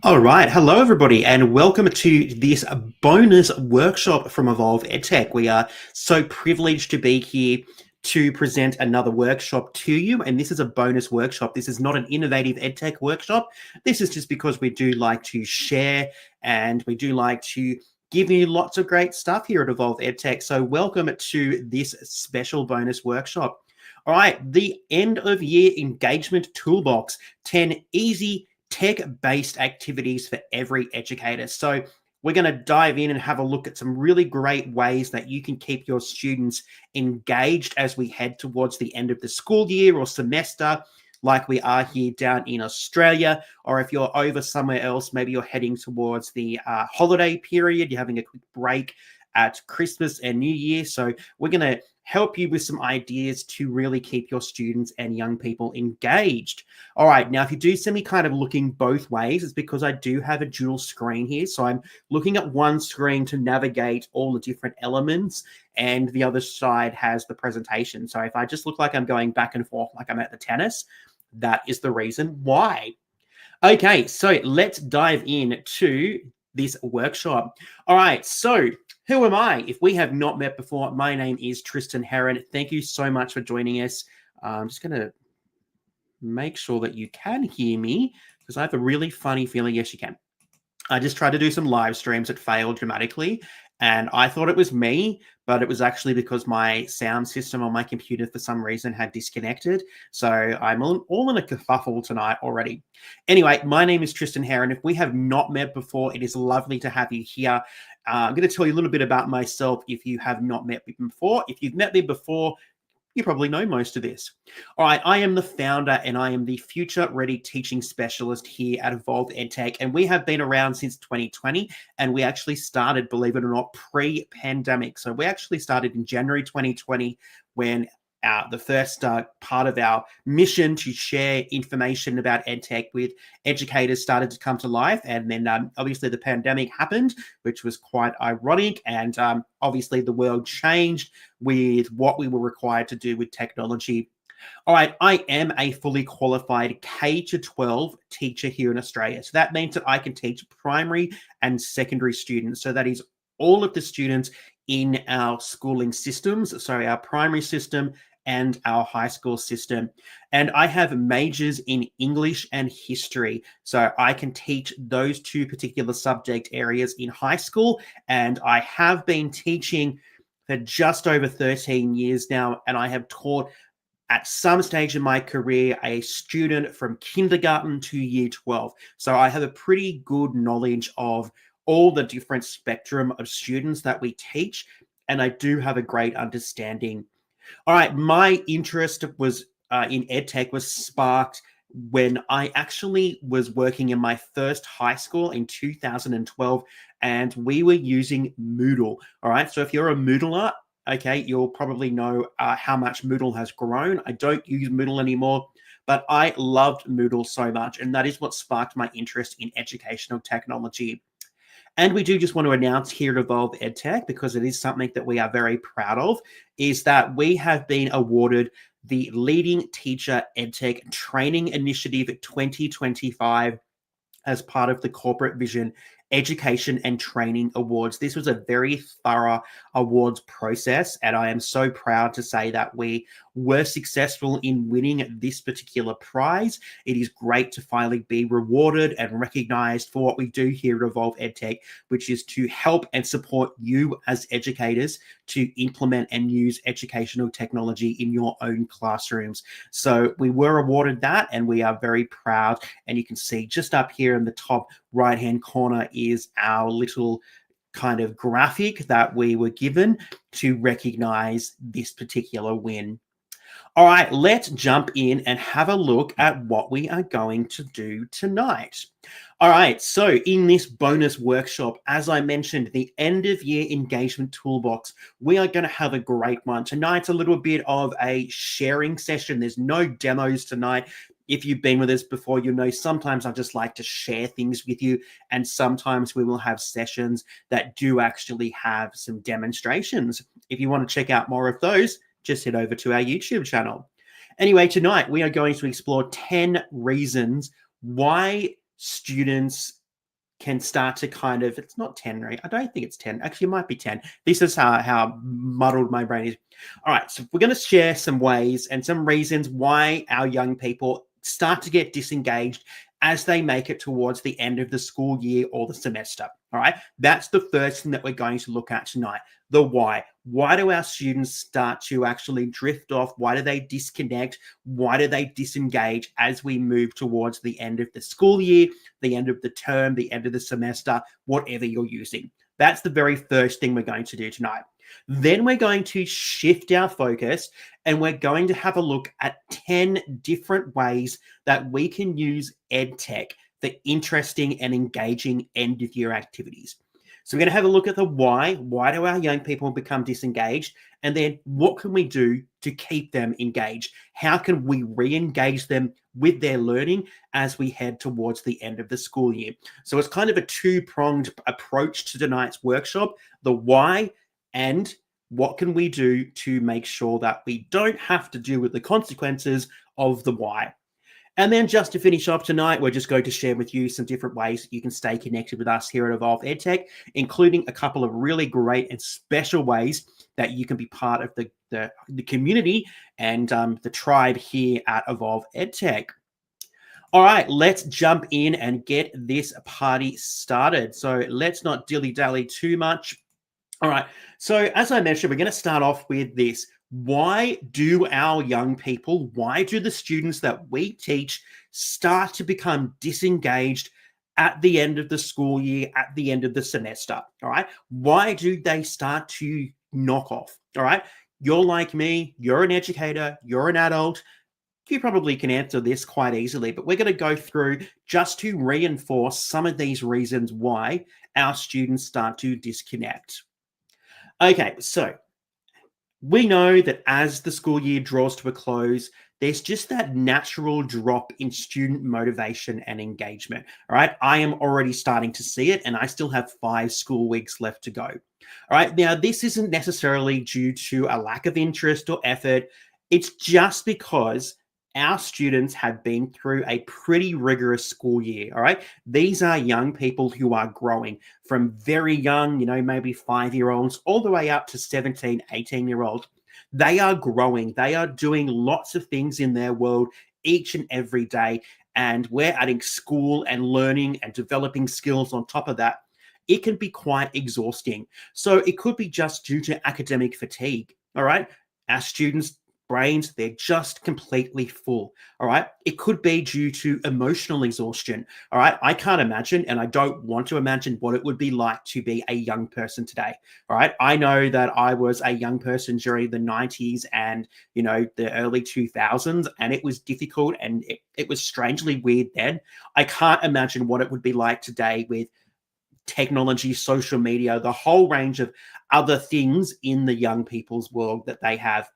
All right. Hello, everybody, and welcome to this bonus workshop from Evolve EdTech. We are so privileged to be here to present another workshop to you. And this is a bonus workshop. This is not an innovative EdTech workshop. This is just because we do like to share and we do like to give you lots of great stuff here at Evolve EdTech. So welcome to this special bonus workshop. All right. The end of year engagement toolbox, 10 easy tech-based activities for every educator. So we're going to dive in and have a look at some really great ways that you can keep your students engaged as we head towards the end of the school year or semester, like we are here down in Australia. Or if you're over somewhere else, maybe you're heading towards the holiday period, you're having a quick break at Christmas and New Year. So we're going to help you with some ideas to really keep your students and young people engaged. All right, now if you do see me kind of looking both ways, it's because I do have a dual screen here. So I'm looking at one screen to navigate all the different elements, and the other side has the presentation. So if I just look like I'm going back and forth like I'm at the tennis, that is the reason why. Okay, so let's dive into this workshop. All right, so who am I? If we have not met before, my name is Tristan Heron. Thank you so much for joining us. I'm just going to make sure that you can hear me because I have a really funny feeling. Yes, you can. I just tried to do some live streams. It failed dramatically. And I thought it was me, but it was actually because my sound system on my computer for some reason had disconnected. So I'm all in a kerfuffle tonight already. Anyway, my name is Tristan Heron. If we have not met before, it is lovely to have you here. I'm going to tell you a little bit about myself if you have not met me before. If you've met me before, you probably know most of this. All right, I am the founder and I am the Future Ready Teaching Specialist here at Evolve EdTech, and we have been around since 2020, and we actually started, believe it or not, pre-pandemic. So we actually started in January 2020 when the first part of our mission to share information about EdTech with educators started to come to life. And then obviously the pandemic happened, which was quite ironic. And obviously the world changed with what we were required to do with technology. All right, I am a fully qualified K-12 teacher here in Australia. So that means that I can teach primary and secondary students. So that is all of the students in our schooling systems, so our primary system and our high school system. And I have majors in English and history. So I can teach those two particular subject areas in high school. And I have been teaching for just over 13 years now. And I have taught at some stage in my career a student from kindergarten to year 12. So I have a pretty good knowledge of all the different spectrum of students that we teach. And I do have a great understanding. All right, my interest was in EdTech was sparked when I actually was working in my first high school in 2012, and we were using Moodle. All right, so if you're a Moodler, okay, you'll probably know how much Moodle has grown. I don't use Moodle anymore, but I loved Moodle so much, and that is what sparked my interest in educational technology. And we do just want to announce here at Evolve EdTech, because it is something that we are very proud of, is that we have been awarded the Leading Teacher EdTech Training Initiative 2025 as part of the Corporate Vision Education and Training Awards. This was a very thorough awards process, and I am so proud to say that we were successful in winning this particular prize. It is great to finally be rewarded and recognized for what we do here at Evolve EdTech, which is to help and support you as educators to implement and use educational technology in your own classrooms. So we were awarded that, and we are very proud. And you can see just up here in the top right-hand corner is our little kind of graphic that we were given to recognize this particular win. All right, let's jump in and have a look at what we are going to do tonight. All right, so in this bonus workshop, as I mentioned, the end of year engagement toolbox, we are going to have a great one. Tonight's a little bit of a sharing session. There's no demos tonight. If you've been with us before, you'll know sometimes I just like to share things with you, and sometimes we will have sessions that do actually have some demonstrations. If you want to check out more of those, just head over to our YouTube channel. Anyway, tonight we are going to explore 10 reasons why students can start to kind of, it's not 10, right? I don't think it's 10. Actually, it might be 10. This is how muddled my brain is. All right, so we're going to share some ways and some reasons why our young people start to get disengaged as they make it towards the end of the school year or the semester. All right, that's the first thing that we're going to look at tonight. The why. Why do our students start to actually drift off? Why do they disconnect? Why do they disengage as we move towards the end of the school year, the end of the term, the end of the semester, whatever you're using? That's the very first thing we're going to do tonight. Then we're going to shift our focus and we're going to have a look at 10 different ways that we can use EdTech for interesting and engaging end of year activities. So we're going to have a look at the why. Why do our young people become disengaged? And then what can we do to keep them engaged? How can we re-engage them with their learning as we head towards the end of the school year? So it's kind of a two-pronged approach to tonight's workshop, the why and what can we do to make sure that we don't have to deal with the consequences of the why. And then just to finish off tonight, we're just going to share with you some different ways that you can stay connected with us here at Evolve EdTech, including a couple of really great and special ways that you can be part of the community and the tribe here at Evolve EdTech. All right, let's jump in and get this party started. So let's not dilly-dally too much. All right, so as I mentioned, we're going to start off with this. Why do our young people, why do the students that we teach start to become disengaged at the end of the school year, at the end of the semester? All right, why do they start to knock off? All right, you're like me, you're an educator, you're an adult. You probably can answer this quite easily, but we're going to go through just to reinforce some of these reasons why our students start to disconnect. Okay, so we know that as the school year draws to a close, there's just that natural drop in student motivation and engagement. All right, I am already starting to see it, and I still have 5 school weeks left to go. All right, now this isn't necessarily due to a lack of interest or effort. It's just because our students have been through a pretty rigorous school year, all right? These are young people who are growing from very young, maybe 5-year-olds, all the way up to 17, 18-year-olds. They are growing. They are doing lots of things in their world each and every day. And we're adding school and learning and developing skills on top of that. It can be quite exhausting. So it could be just due to academic fatigue, all right? Our students' brains, they're just completely full. All right. It could be due to emotional exhaustion. All right. I can't imagine, and I don't want to imagine what it would be like to be a young person today. All right. I know that I was a young person during the 90s and, the early 2000s, and it was difficult and it was strangely weird then. I can't imagine what it would be like today with technology, social media, the whole range of other things in the young people's world that they have.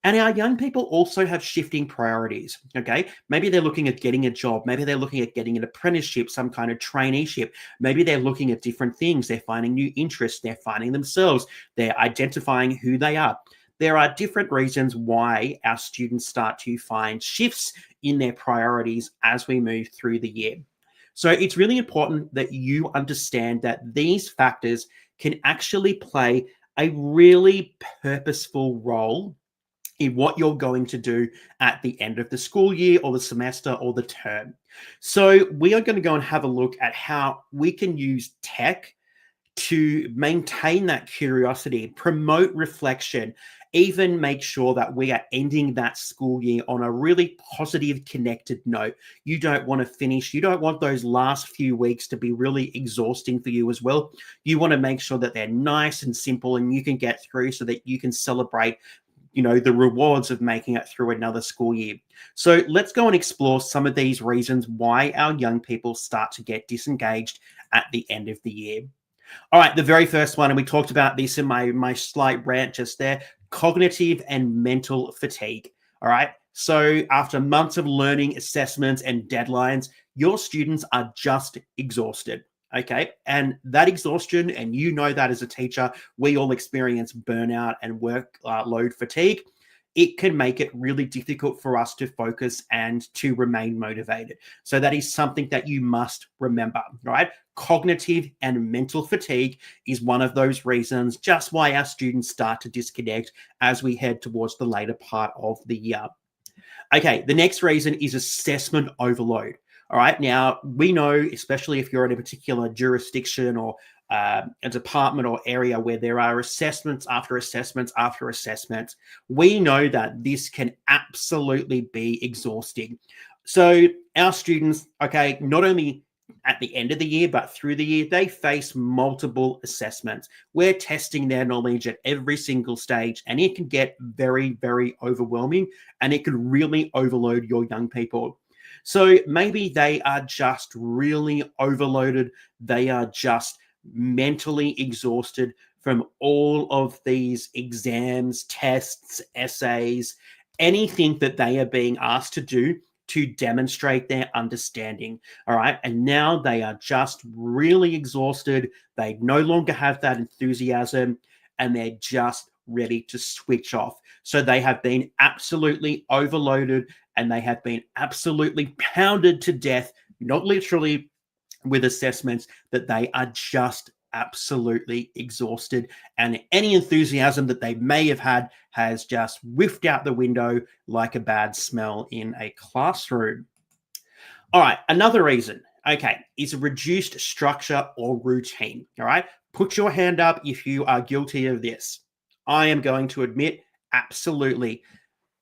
And our young people also have shifting priorities, okay? Maybe they're looking at getting a job. Maybe they're looking at getting an apprenticeship, some kind of traineeship. Maybe they're looking at different things. They're finding new interests. They're finding themselves. They're identifying who they are. There are different reasons why our students start to find shifts in their priorities as we move through the year. So it's really important that you understand that these factors can actually play a really purposeful role in what you're going to do at the end of the school year or the semester or the term. So we are going to go and have a look at how we can use tech to maintain that curiosity, promote reflection, even make sure that we are ending that school year on a really positive, connected note. You don't want to finish. You don't want those last few weeks to be really exhausting for you as well. You want to make sure that they're nice and simple and you can get through so that you can celebrate the rewards of making it through another school year. So let's go and explore some of these reasons why our young people start to get disengaged at the end of the year. All right, the very first one, and we talked about this in my slight rant just there, cognitive and mental fatigue. All right, so after months of learning, assessments, and deadlines, your students are just exhausted. Okay, and that exhaustion, and that as a teacher, we all experience burnout and workload fatigue. it can make it really difficult for us to focus and to remain motivated. So that is something that you must remember, right? Cognitive and mental fatigue is one of those reasons just why our students start to disconnect as we head towards the later part of the year. Okay, the next reason is assessment overload. All right, now we know, especially if you're in a particular jurisdiction or a department or area where there are assessments after assessments after assessments, we know that this can absolutely be exhausting. So, our students, okay, not only at the end of the year, but through the year, they face multiple assessments. We're testing their knowledge at every single stage, and it can get very, very overwhelming and it can really overload your young people. So maybe they are just really overloaded. They are just mentally exhausted from all of these exams, tests, essays, anything that they are being asked to do to demonstrate their understanding. All right. And now they are just really exhausted. They no longer have that enthusiasm and they're just ready to switch off. So they have been absolutely overloaded and they have been absolutely pounded to death, not literally, with assessments that they are just absolutely exhausted, and any enthusiasm that they may have had has just whiffed out the window like a bad smell in a classroom. All right, another reason, okay, is a reduced structure or routine. All right, put your hand up if you are guilty of this. I am going to admit, absolutely,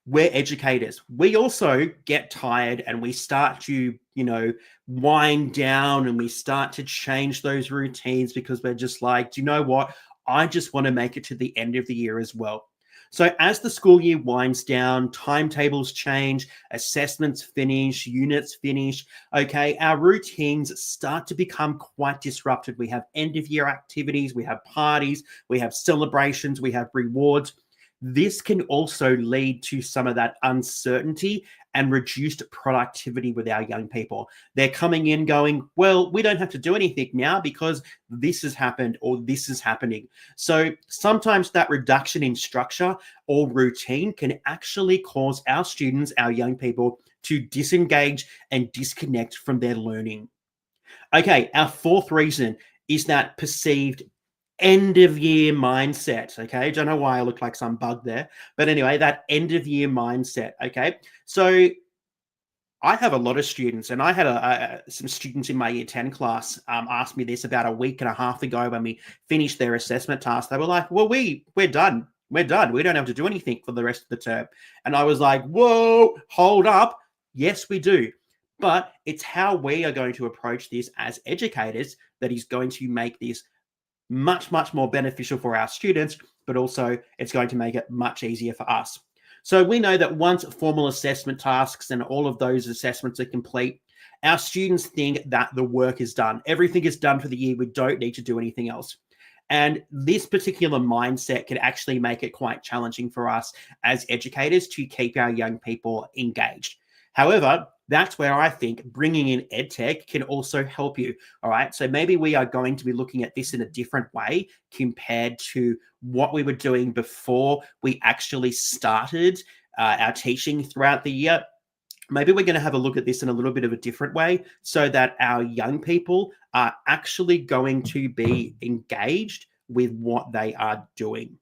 we're educators. We also get tired and we start to, wind down and we start to change those routines because we're just like, do you know what? I just want to make it to the end of the year as well. So as the school year winds down, timetables change, assessments finish, units finish, okay, our routines start to become quite disrupted. We have end of year activities, we have parties, we have celebrations, we have rewards. This can also lead to some of that uncertainty and reduced productivity with our young people. They're coming in going, well, we don't have to do anything now because this has happened or this is happening. So sometimes that reduction in structure or routine can actually cause our students, our young people, to disengage and disconnect from their learning. Okay, our fourth reason is that perceived end of year mindset. Okay, don't know why I look like some bug there, but anyway, that end of year mindset. Okay, so I have a lot of students, and I had some students in my year 10 class ask me this about a week and a half ago when we finished their assessment task. They were like, well, we're done. We're done. We don't have to do anything for the rest of the term. And I was like, whoa, hold up. Yes, we do. But it's how we are going to approach this as educators that is going to make this much, much more beneficial for our students, but also it's going to make it much easier for us. So we know that once formal assessment tasks and all of those assessments are complete, our students think that the work is done. Everything is done for the year. We don't need to do anything else. And this particular mindset can actually make it quite challenging for us as educators to keep our young people engaged. However, that's where I think bringing in EdTech can also help you. All right. So maybe we are going to be looking at this in a different way compared to what we were doing before we actually started our teaching throughout the year. Maybe we're going to have a look at this in a little bit of a different way so that our young people are actually going to be engaged with what they are doing.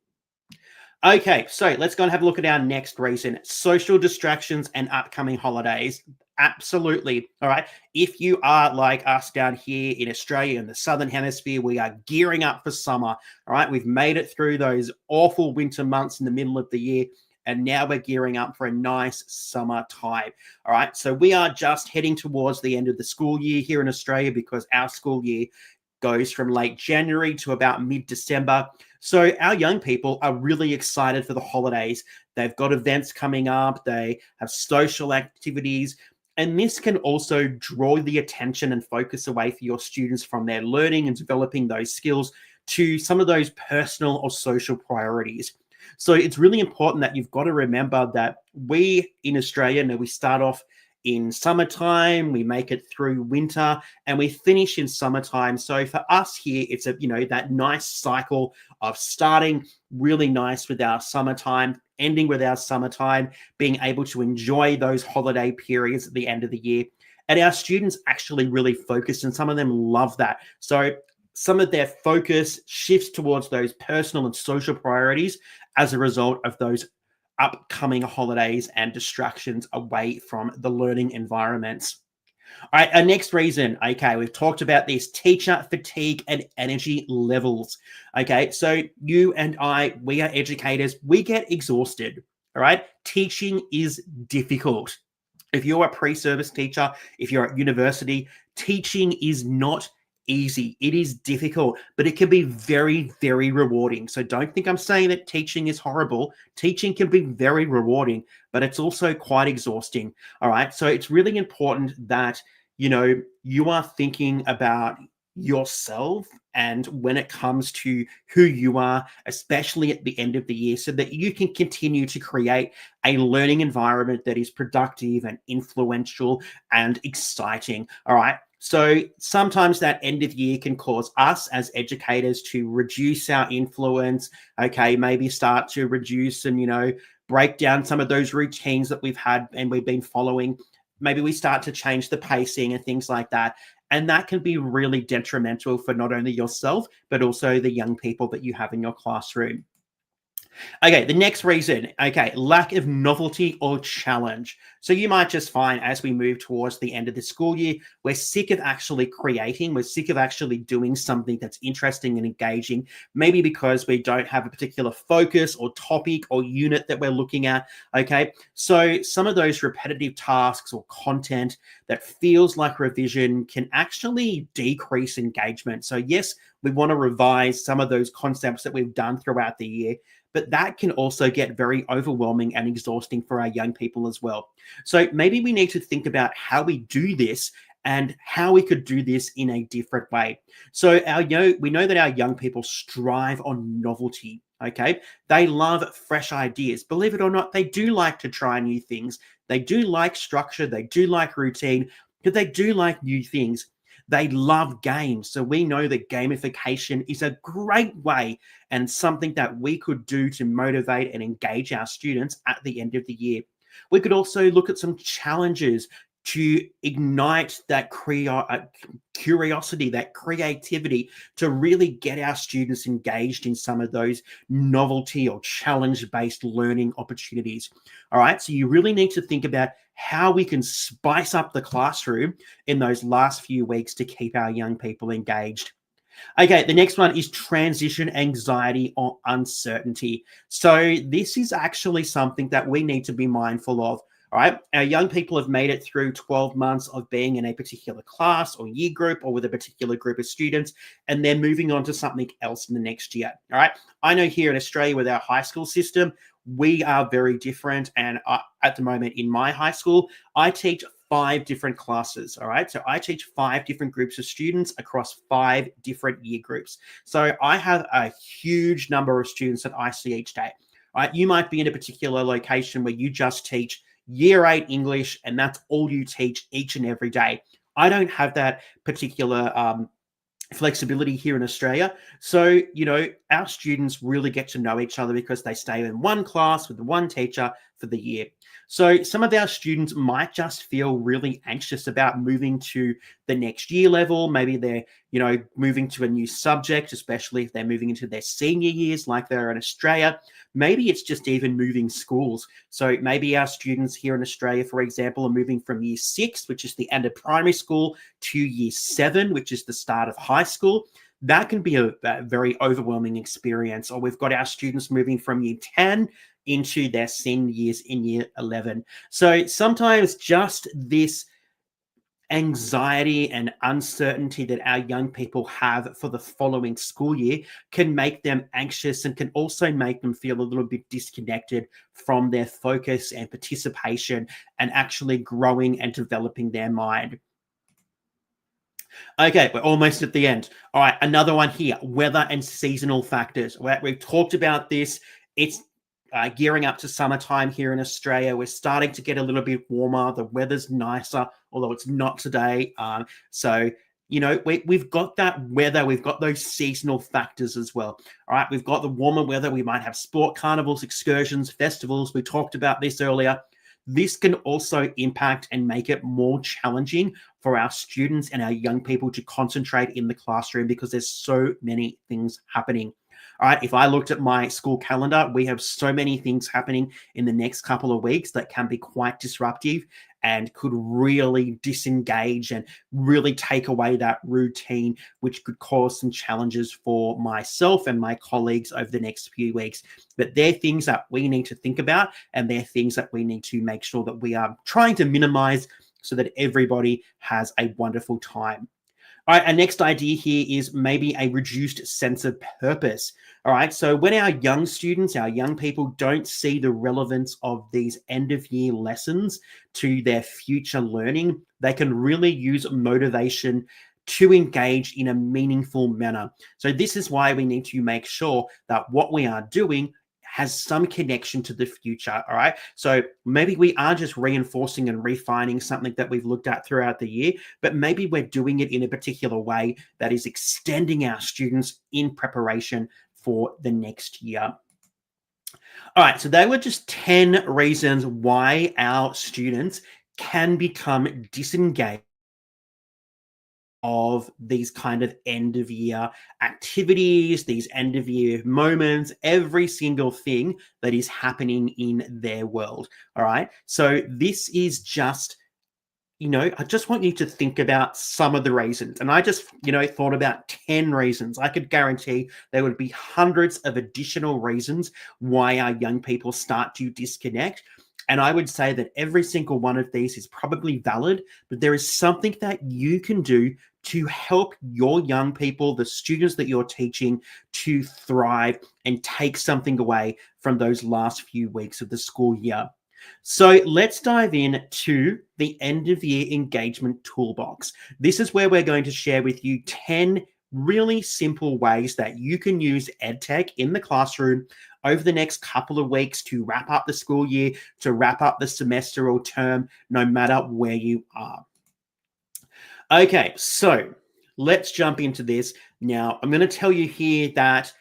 Okay, so let's go and have a look at our next reason, social distractions and upcoming holidays. Absolutely. All right. If you are like us down here in Australia in the Southern Hemisphere, we are gearing up for summer. All right. We've made it through those awful winter months in the middle of the year. And now we're gearing up for a nice summer time. All right. So we are just heading towards the end of the school year here in Australia because our school year goes from late January to about mid-December. So our young people are really excited for the holidays. They've got events coming up. They have social activities. And this can also draw the attention and focus away for your students from their learning and developing those skills to some of those personal or social priorities. So it's really important that you've got to remember that we in Australia, we start off in summertime, we make it through winter, and we finish in summertime. So for us here, it's that nice cycle of starting really nice with our summertime, ending with our summertime, being able to enjoy those holiday periods at the end of the year. And our students actually really focus, and some of them love that. So some of their focus shifts towards those personal and social priorities as a result of those upcoming holidays and distractions away from the learning environments. All right, our next reason, okay, we've talked about this teacher fatigue and energy levels. Okay, so you and I, we are educators, we get exhausted. All right, teaching is difficult. If you're a pre-service teacher, if you're at university, teaching is not easy. It is difficult, but it can be very, very rewarding. So don't think I'm saying that teaching is horrible. Teaching can be very rewarding, but it's also quite exhausting. All right. So it's really important that, you are thinking about yourself and when it comes to who you are, especially at the end of the year, so that you can continue to create a learning environment that is productive and influential and exciting. All right. So sometimes that end of year can cause us as educators to reduce our influence. Okay. Maybe start to reduce and, break down some of those routines that we've had and we've been following. Maybe we start to change the pacing and things like that. And that can be really detrimental for not only yourself, but also the young people that you have in your classroom. Okay, the next reason, okay, lack of novelty or challenge. So you might just find as we move towards the end of the school year, we're sick of actually creating, we're sick of actually doing something that's interesting and engaging, maybe because we don't have a particular focus or topic or unit that we're looking at, okay? So some of those repetitive tasks or content that feels like revision can actually decrease engagement. So yes, we want to revise some of those concepts that we've done throughout the year, but that can also get very overwhelming and exhausting for our young people as well. So maybe we need to think about how we do this and how we could do this in a different way. So we know that our young people strive on novelty. Okay, they love fresh ideas. Believe it or not, they do like to try new things. They do like structure. They do like routine, but they do like new things. They love games. So we know that gamification is a great way and something that we could do to motivate and engage our students at the end of the year. We could also look at some challenges to ignite that curiosity, that creativity, to really get our students engaged in some of those novelty or challenge-based learning opportunities. All right, so you really need to think about how we can spice up the classroom in those last few weeks to keep our young people engaged. Okay, the next one is transition anxiety or uncertainty. So this is actually something that we need to be mindful of. All right, our young people have made it through 12 months of being in a particular class or year group or with a particular group of students, and they're moving on to something else in the next year. All right, I know here in Australia with our high school system, we are very different. And at the moment in my high school, I teach 5 different classes. All right. So I teach 5 different groups of students across 5 different year groups. So I have a huge number of students that I see each day. All right. You might be in a particular location where you just teach year 8 English and that's all you teach each and every day. I don't have that particular flexibility here in Australia. So, our students really get to know each other because they stay in one class with one teacher for the year. So some of our students might just feel really anxious about moving to the next year level. Maybe they're, moving to a new subject, especially if they're moving into their senior years like they're in Australia. Maybe it's just even moving schools. So maybe our students here in Australia, for example, are moving from year 6, which is the end of primary school, to year 7, which is the start of high school. That can be a very overwhelming experience. Or we've got our students moving from year 10 into their senior years in year 11. So sometimes just this anxiety and uncertainty that our young people have for the following school year can make them anxious and can also make them feel a little bit disconnected from their focus and participation and actually growing and developing their mind. Okay, we're almost at the end. All right, another one here, weather and seasonal factors. We've talked about this. It's gearing up to summertime here in Australia. We're starting to get a little bit warmer. The weather's nicer, although it's not today. So we've got that weather, we've got those seasonal factors as well. All right, we've got the warmer weather, we might have sport carnivals, excursions, festivals. We talked about this earlier. This can also impact and make it more challenging for our students and our young people to concentrate in the classroom because there's so many things happening. All right, if I looked at my school calendar, we have so many things happening in the next couple of weeks that can be quite disruptive and could really disengage and really take away that routine, which could cause some challenges for myself and my colleagues over the next few weeks. But they're things that we need to think about, and they're things that we need to make sure that we are trying to minimize so that everybody has a wonderful time. All right, our next idea here is maybe a reduced sense of purpose. All right, so when our young students, our young people don't see the relevance of these end of year lessons to their future learning, they can really use motivation to engage in a meaningful manner. So this is why we need to make sure that what we are doing has some connection to the future. All right. So maybe we are just reinforcing and refining something that we've looked at throughout the year, but maybe we're doing it in a particular way that is extending our students in preparation for the next year. All right. So they were just 10 reasons why our students can become disengaged of these kind of end of year activities, these end of year moments, every single thing that is happening in their world. All right. So this is just, I just want you to think about some of the reasons. And I just, thought about 10 reasons. I could guarantee there would be hundreds of additional reasons why our young people start to disconnect. And I would say that every single one of these is probably valid, but there is something that you can do to help your young people, the students that you're teaching, to thrive and take something away from those last few weeks of the school year. So let's dive in to the end of year engagement toolbox. This is where we're going to share with you 10 really simple ways that you can use EdTech in the classroom over the next couple of weeks to wrap up the school year, to wrap up the semester or term, no matter where you are. Okay, so let's jump into this. Now, I'm going to tell you here that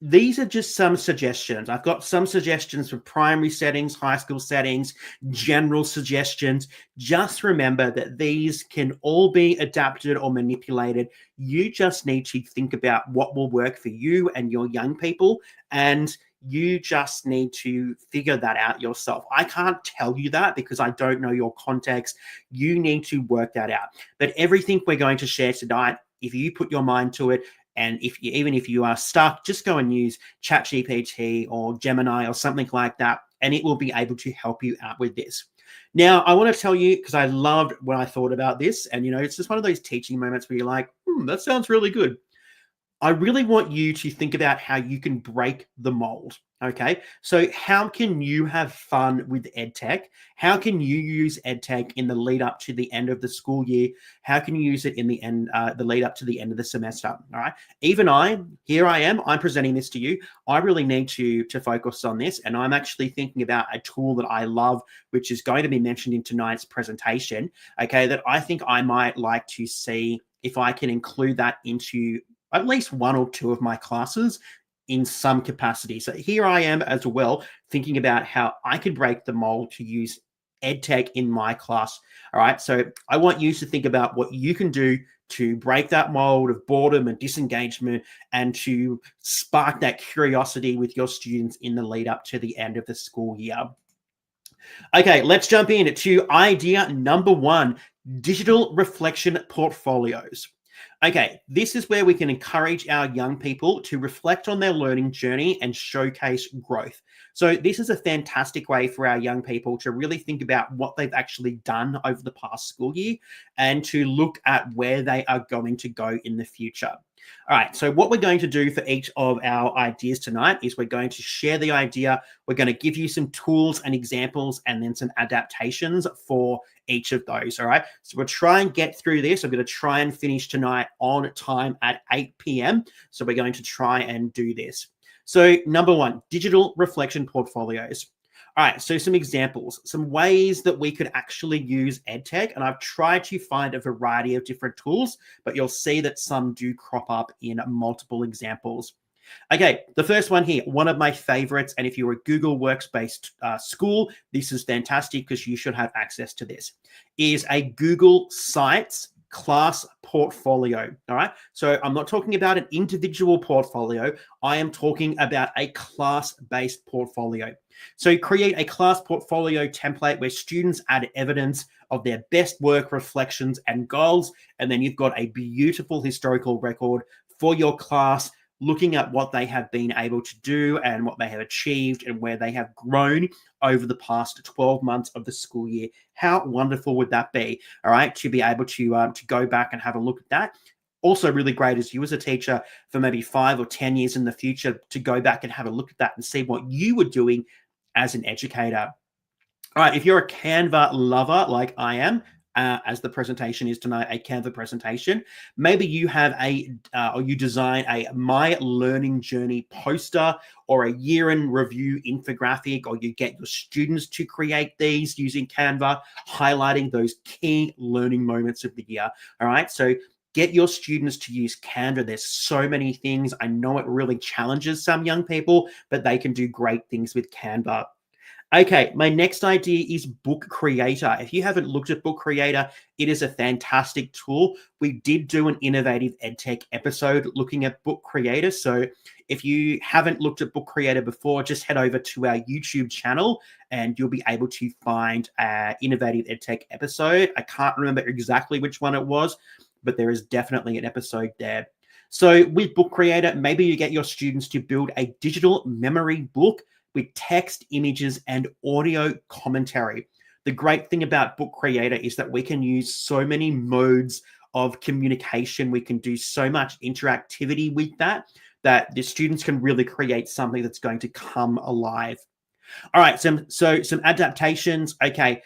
these are just some suggestions. I've got some suggestions for primary settings, high school settings, general suggestions. Just remember that these can all be adapted or manipulated. You just need to think about what will work for you and your young people, and you just need to figure that out yourself. I can't tell you that because I don't know your context. You need to work that out. But everything we're going to share tonight, if you put your mind to it, and even if you are stuck, just go and use ChatGPT or Gemini or something like that, and it will be able to help you out with this. Now, I want to tell you, because I loved when I thought about this, and it's just one of those teaching moments where you're like, that sounds really good. I really want you to think about how you can break the mold. Okay, so how can you have fun with EdTech? How can you use EdTech in the lead up to the end of the school year? How can you use it in the end, the lead up to the end of the semester? All right, even here I am, I'm presenting this to you. I really need to focus on this, and I'm actually thinking about a tool that I love, which is going to be mentioned in tonight's presentation. Okay, that I think I might like to see if I can include that into at least one or two of my classes in some capacity. So here I am as well, thinking about how I could break the mold to use EdTech in my class. All right. So I want you to think about what you can do to break that mold of boredom and disengagement and to spark that curiosity with your students in the lead up to the end of the school year. Okay, let's jump in to idea number 1, digital reflection portfolios. Okay, this is where we can encourage our young people to reflect on their learning journey and showcase growth. So this is a fantastic way for our young people to really think about what they've actually done over the past school year and to look at where they are going to go in the future. All right, so what we're going to do for each of our ideas tonight is we're going to share the idea. We're going to give you some tools and examples and then some adaptations for each of those. All right, so we'll try and get through this. I'm going to try and finish tonight on time at 8 p.m. So we're going to try and do this. So number 1, digital reflection portfolios. All right, so some examples, some ways that we could actually use EdTech, and I've tried to find a variety of different tools, but you'll see that some do crop up in multiple examples. Okay, the first one here, one of my favorites, and if you're a Google Workspace school, this is fantastic because you should have access to this, is a Google Sites class portfolio. All right, so I'm not talking about an individual portfolio. I am talking about a class-based portfolio. So create a class portfolio template where students add evidence of their best work, reflections, and goals, and then you've got a beautiful historical record for your class, looking at what they have been able to do and what they have achieved and where they have grown over the past 12 months of the school year. How wonderful would that be? All right, to be able to go back and have a look at that. Also really great as you as a teacher for maybe 5 or 10 years in the future to go back and have a look at that and see what you were doing as an educator. All right, if you're a Canva lover like I am, as the presentation is tonight, a Canva presentation, maybe you have or you design a My Learning Journey poster or a year in review infographic, or you get your students to create these using Canva, highlighting those key learning moments of the year. All right, so get your students to use Canva. There's so many things. I know it really challenges some young people, but they can do great things with Canva. Okay, my next idea is Book Creator. If you haven't looked at Book Creator, it is a fantastic tool. We did do an innovative EdTech episode looking at Book Creator. So if you haven't looked at Book Creator before, just head over to our YouTube channel and you'll be able to find an innovative EdTech episode. I can't remember exactly which one it was, but there is definitely an episode there. So with Book Creator, maybe you get your students to build a digital memory book with text, images, and audio commentary. The great thing about Book Creator is that we can use so many modes of communication. We can do so much interactivity with that the students can really create something that's going to come alive. All right, some adaptations. Okay,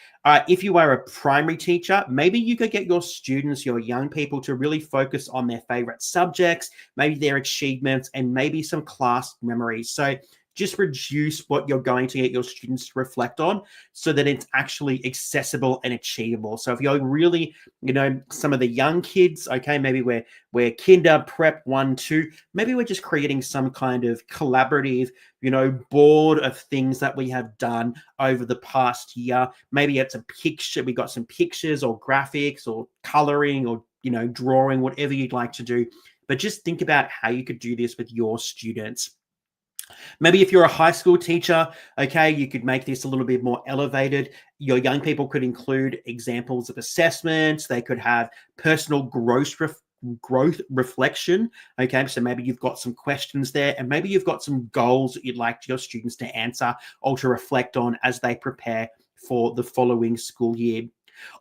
if you are a primary teacher, maybe you could get your students, your young people, to really focus on their favorite subjects, maybe their achievements, and maybe some class memories. So just reduce what you're going to get your students to reflect on so that it's actually accessible and achievable. So if you're really, some of the young kids, okay, maybe we're kinder, prep 1, 2, maybe we're just creating some kind of collaborative, board of things that we have done over the past year. Maybe it's a picture, we got some pictures or graphics or coloring or, drawing, whatever you'd like to do. But just think about how you could do this with your students. Maybe if you're a high school teacher, okay, you could make this a little bit more elevated. Your young people could include examples of assessments. They could have personal growth reflection. Okay, so maybe you've got some questions there, and maybe you've got some goals that you'd like your students to answer or to reflect on as they prepare for the following school year.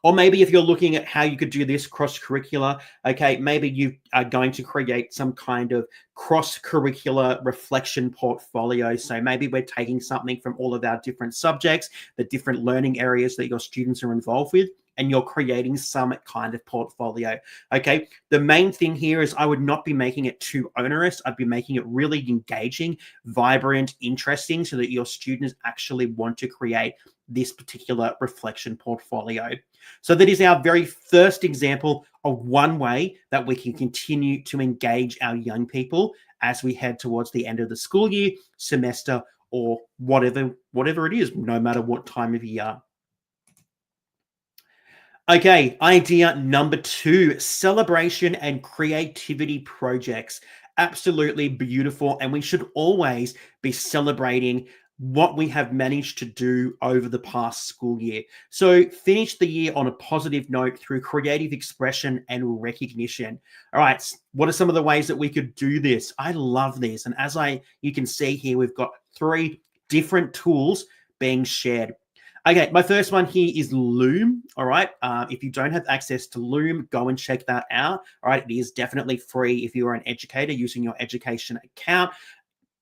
Or maybe if you're looking at how you could do this cross-curricular, okay, maybe you are going to create some kind of cross-curricular reflection portfolio. So maybe we're taking something from all of our different subjects, the different learning areas that your students are involved with, and you're creating some kind of portfolio. Okay, the main thing here is I would not be making it too onerous. I'd be making it really engaging, vibrant, interesting, so that your students actually want to create this particular reflection portfolio. So that is our very first example of one way that we can continue to engage our young people as we head towards the end of the school year, semester, or whatever it is, no matter what time of year. Okay, idea number 2, celebration and creativity projects. Absolutely beautiful. And we should always be celebrating what we have managed to do over the past school year. So finish the year on a positive note through creative expression and recognition. All right, what are some of the ways that we could do this? I love this. And as you can see here, we've got 3 different tools being shared. Okay, my first one here is Loom. All right, if you don't have access to Loom, go and check that out. All right, it is definitely free if you are an educator using your education account,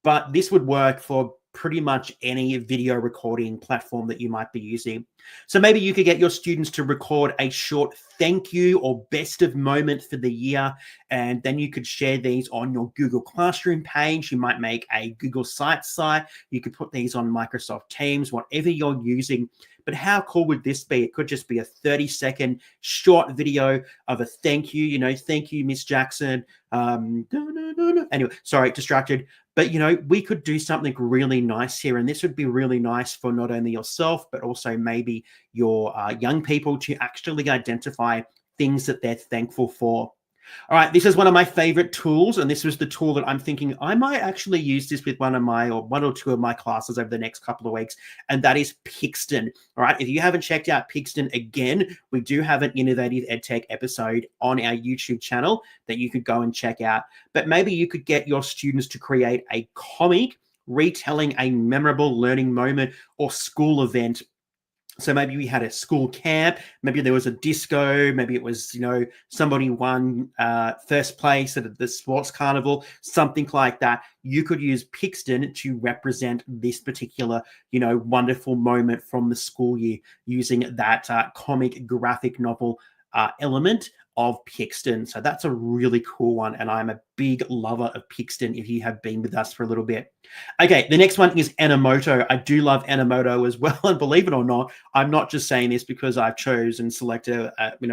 but this would work for pretty much any video recording platform that you might be using. So maybe you could get your students to record a short thank you or best of moment for the year, and then you could share these on your Google Classroom page. You might make a Google Sites site. You could put these on Microsoft Teams, whatever you're using. But how cool would this be? It could just be a 30-second short video of a thank you. Thank you, Miss Jackson. Anyway, sorry, distracted. But, we could do something really nice here. And this would be really nice for not only yourself, but also maybe your young people to actually identify things that they're thankful for. All right, this is one of my favorite tools, and this was the tool that I'm thinking I might actually use this with one or two of my classes over the next couple of weeks, and that is Pixton. All right, if you haven't checked out Pixton, again, we do have an Innovative EdTech episode on our YouTube channel that you could go and check out. But maybe you could get your students to create a comic retelling a memorable learning moment or school event. So maybe we had a school camp, maybe there was a disco, maybe it was, somebody won first place at the sports carnival, something like that. You could use Pixton to represent this particular, wonderful moment from the school year using that comic graphic novel element of Pixton. So that's a really cool one, and I'm a big lover of Pixton if you have been with us for a little bit. Okay, the next one is Animoto. I do love Animoto as well, and believe it or not, I'm not just saying this because I've chosen and selected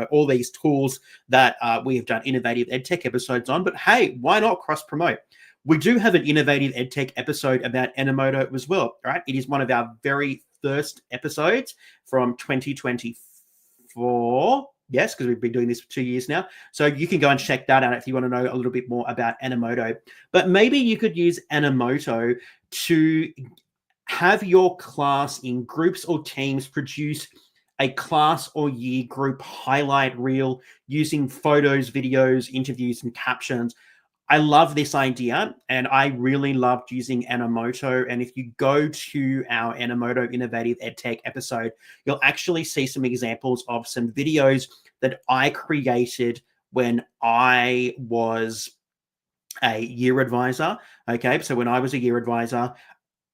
all these tools that we have done Innovative EdTech episodes on, but hey, why not cross-promote? We do have an Innovative EdTech episode about Animoto as well, right? It is one of our very first episodes from 2024. Yes, because we've been doing this for 2 years now. So you can go and check that out if you want to know a little bit more about Animoto. But maybe you could use Animoto to have your class in groups or teams produce a class or year group highlight reel using photos, videos, interviews, and captions. I love this idea, and I really loved using Animoto. And if you go to our Animoto Innovative EdTech episode, you'll actually see some examples of some videos that I created when I was a year advisor. Okay, so when I was a year advisor,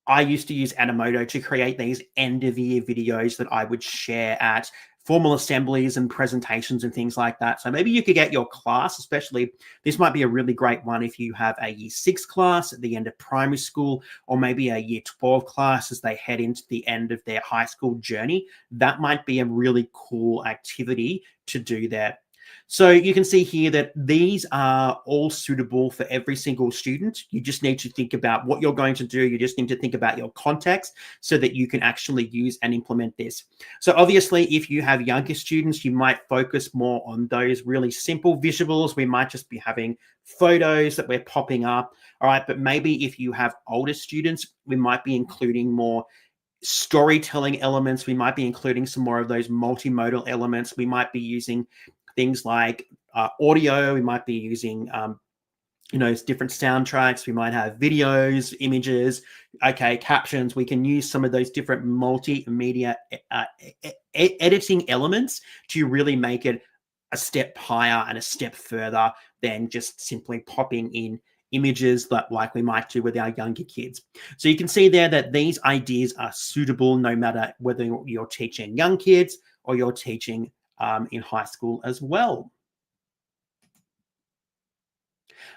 I used to use Animoto to create these end of year videos that I would share at formal assemblies and presentations and things like that. So maybe you could get your class, especially this might be a really great one if you have a year 6 class at the end of primary school, or maybe a year 12 class as they head into the end of their high school journey. That might be a really cool activity to do there. So you can see here that these are all suitable for every single student. You just need to think about what you're going to do. You just need to think about your context so that you can actually use and implement this. So obviously, if you have younger students, you might focus more on those really simple visuals. We might just be having photos that we're popping up. All right. But maybe if you have older students, we might be including more storytelling elements. We might be including some more of those multimodal elements. We might be using things like audio. We might be using, different soundtracks. We might have videos, images, captions. We can use some of those different multimedia editing elements to really make it a step higher and a step further than just simply popping in images that like we might do with our younger kids. So you can see there that these ideas are suitable no matter whether you're teaching young kids or you're teaching in high school as well.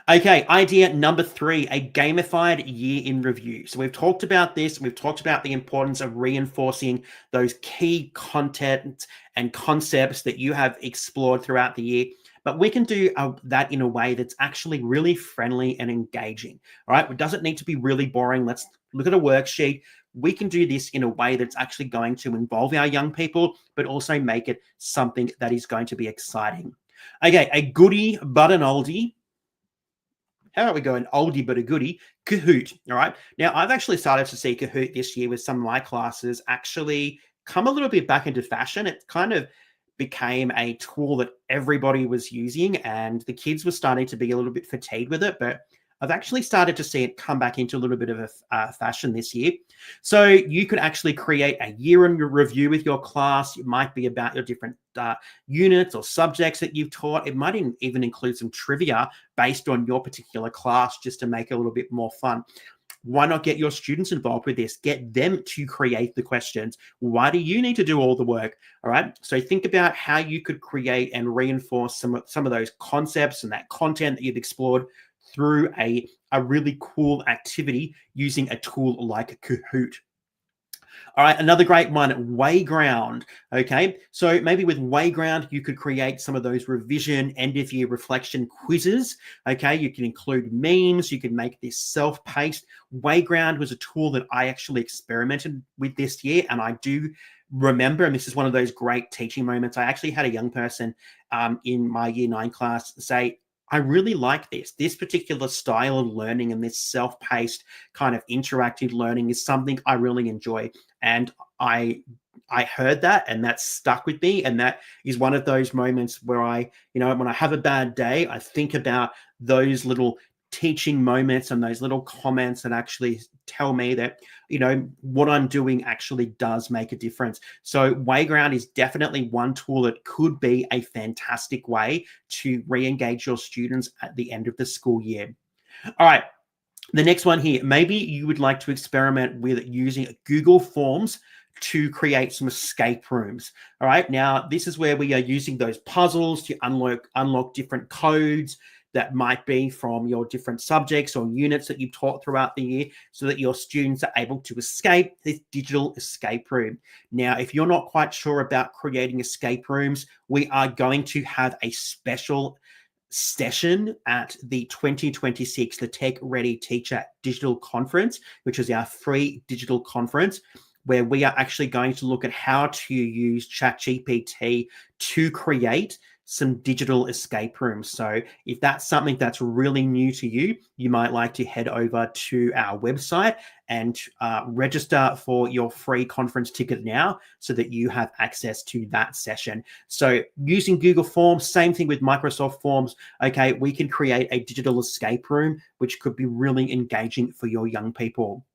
Okay, idea number 3, a gamified year in review. So we've talked about this. We've talked about the importance of reinforcing those key content and concepts that you have explored throughout the year. But we can do that in a way that's actually really friendly and engaging. All right, it doesn't need to be really boring. Let's look at a worksheet. We can do this in a way that's actually going to involve our young people, but also make it something that is going to be exciting. Okay, a goodie but an oldie. How about we go an oldie but a goodie? Kahoot. All right. Now, I've actually started to see Kahoot this year with some of my classes actually come a little bit back into fashion. It kind of became a tool that everybody was using, and the kids were starting to be a little bit fatigued with it. But I've actually started to see it come back into a little bit of a fashion this year. So you could actually create a year in review with your class. It might be about your different units or subjects that you've taught. It might even include some trivia based on your particular class just to make it a little bit more fun. Why not get your students involved with this? Get them to create the questions. Why do you need to do all the work? All right. So think about how you could create and reinforce some of those concepts and that content that you've explored through a really cool activity using a tool like Kahoot. All right, another great one, Wayground. Okay, so maybe with Wayground, you could create some of those revision end of year reflection quizzes. Okay, you can include memes, you can make this self-paced. Wayground was a tool that I actually experimented with this year, and I do remember, and this is one of those great teaching moments. I actually had a young person in my year 9 class say, I really like this particular style of learning, and this self-paced kind of interactive learning is something I really enjoy. And I heard that, and that stuck with me. And that is one of those moments where when I have a bad day, I think about those little teaching moments and those little comments that actually tell me that, what I'm doing actually does make a difference. So Wayground is definitely one tool that could be a fantastic way to re-engage your students at the end of the school year. All right. The next one here, maybe you would like to experiment with using Google Forms to create some escape rooms. All right. Now, this is where we are using those puzzles to unlock different codes that might be from your different subjects or units that you've taught throughout the year, so that your students are able to escape this digital escape room. Now, if you're not quite sure about creating escape rooms, we are going to have a special session at the 2026 the Tech Ready Teacher Digital Conference, which is our free digital conference, where we are actually going to look at how to use ChatGPT to create some digital escape rooms. So if that's something that's really new to you, you might like to head over to our website and register for your free conference ticket now, so that you have access to that session. So using Google Forms, same thing with Microsoft Forms. Okay, we can create a digital escape room, which could be really engaging for your young people.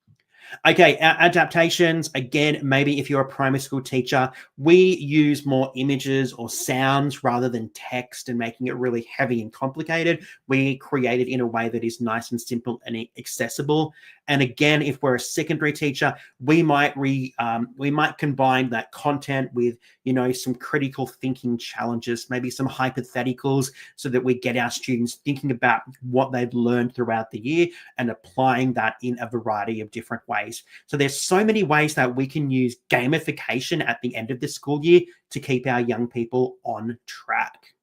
Okay, our adaptations, again, maybe if you're a primary school teacher, we use more images or sounds rather than text and making it really heavy and complicated. We create it in a way that is nice and simple and accessible. And again, if we're a secondary teacher, we might combine that content with, some critical thinking challenges, maybe some hypotheticals, so that we get our students thinking about what they've learned throughout the year and applying that in a variety of different ways. So there's so many ways that we can use gamification at the end of the school year to keep our young people on track.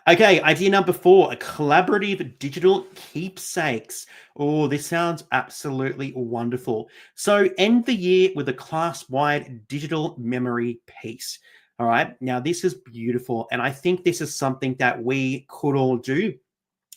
Okay, idea number 4, a collaborative digital keepsakes. Oh, this sounds absolutely wonderful. So end the year with a class-wide digital memory piece. All right, now this is beautiful. And I think this is something that we could all do.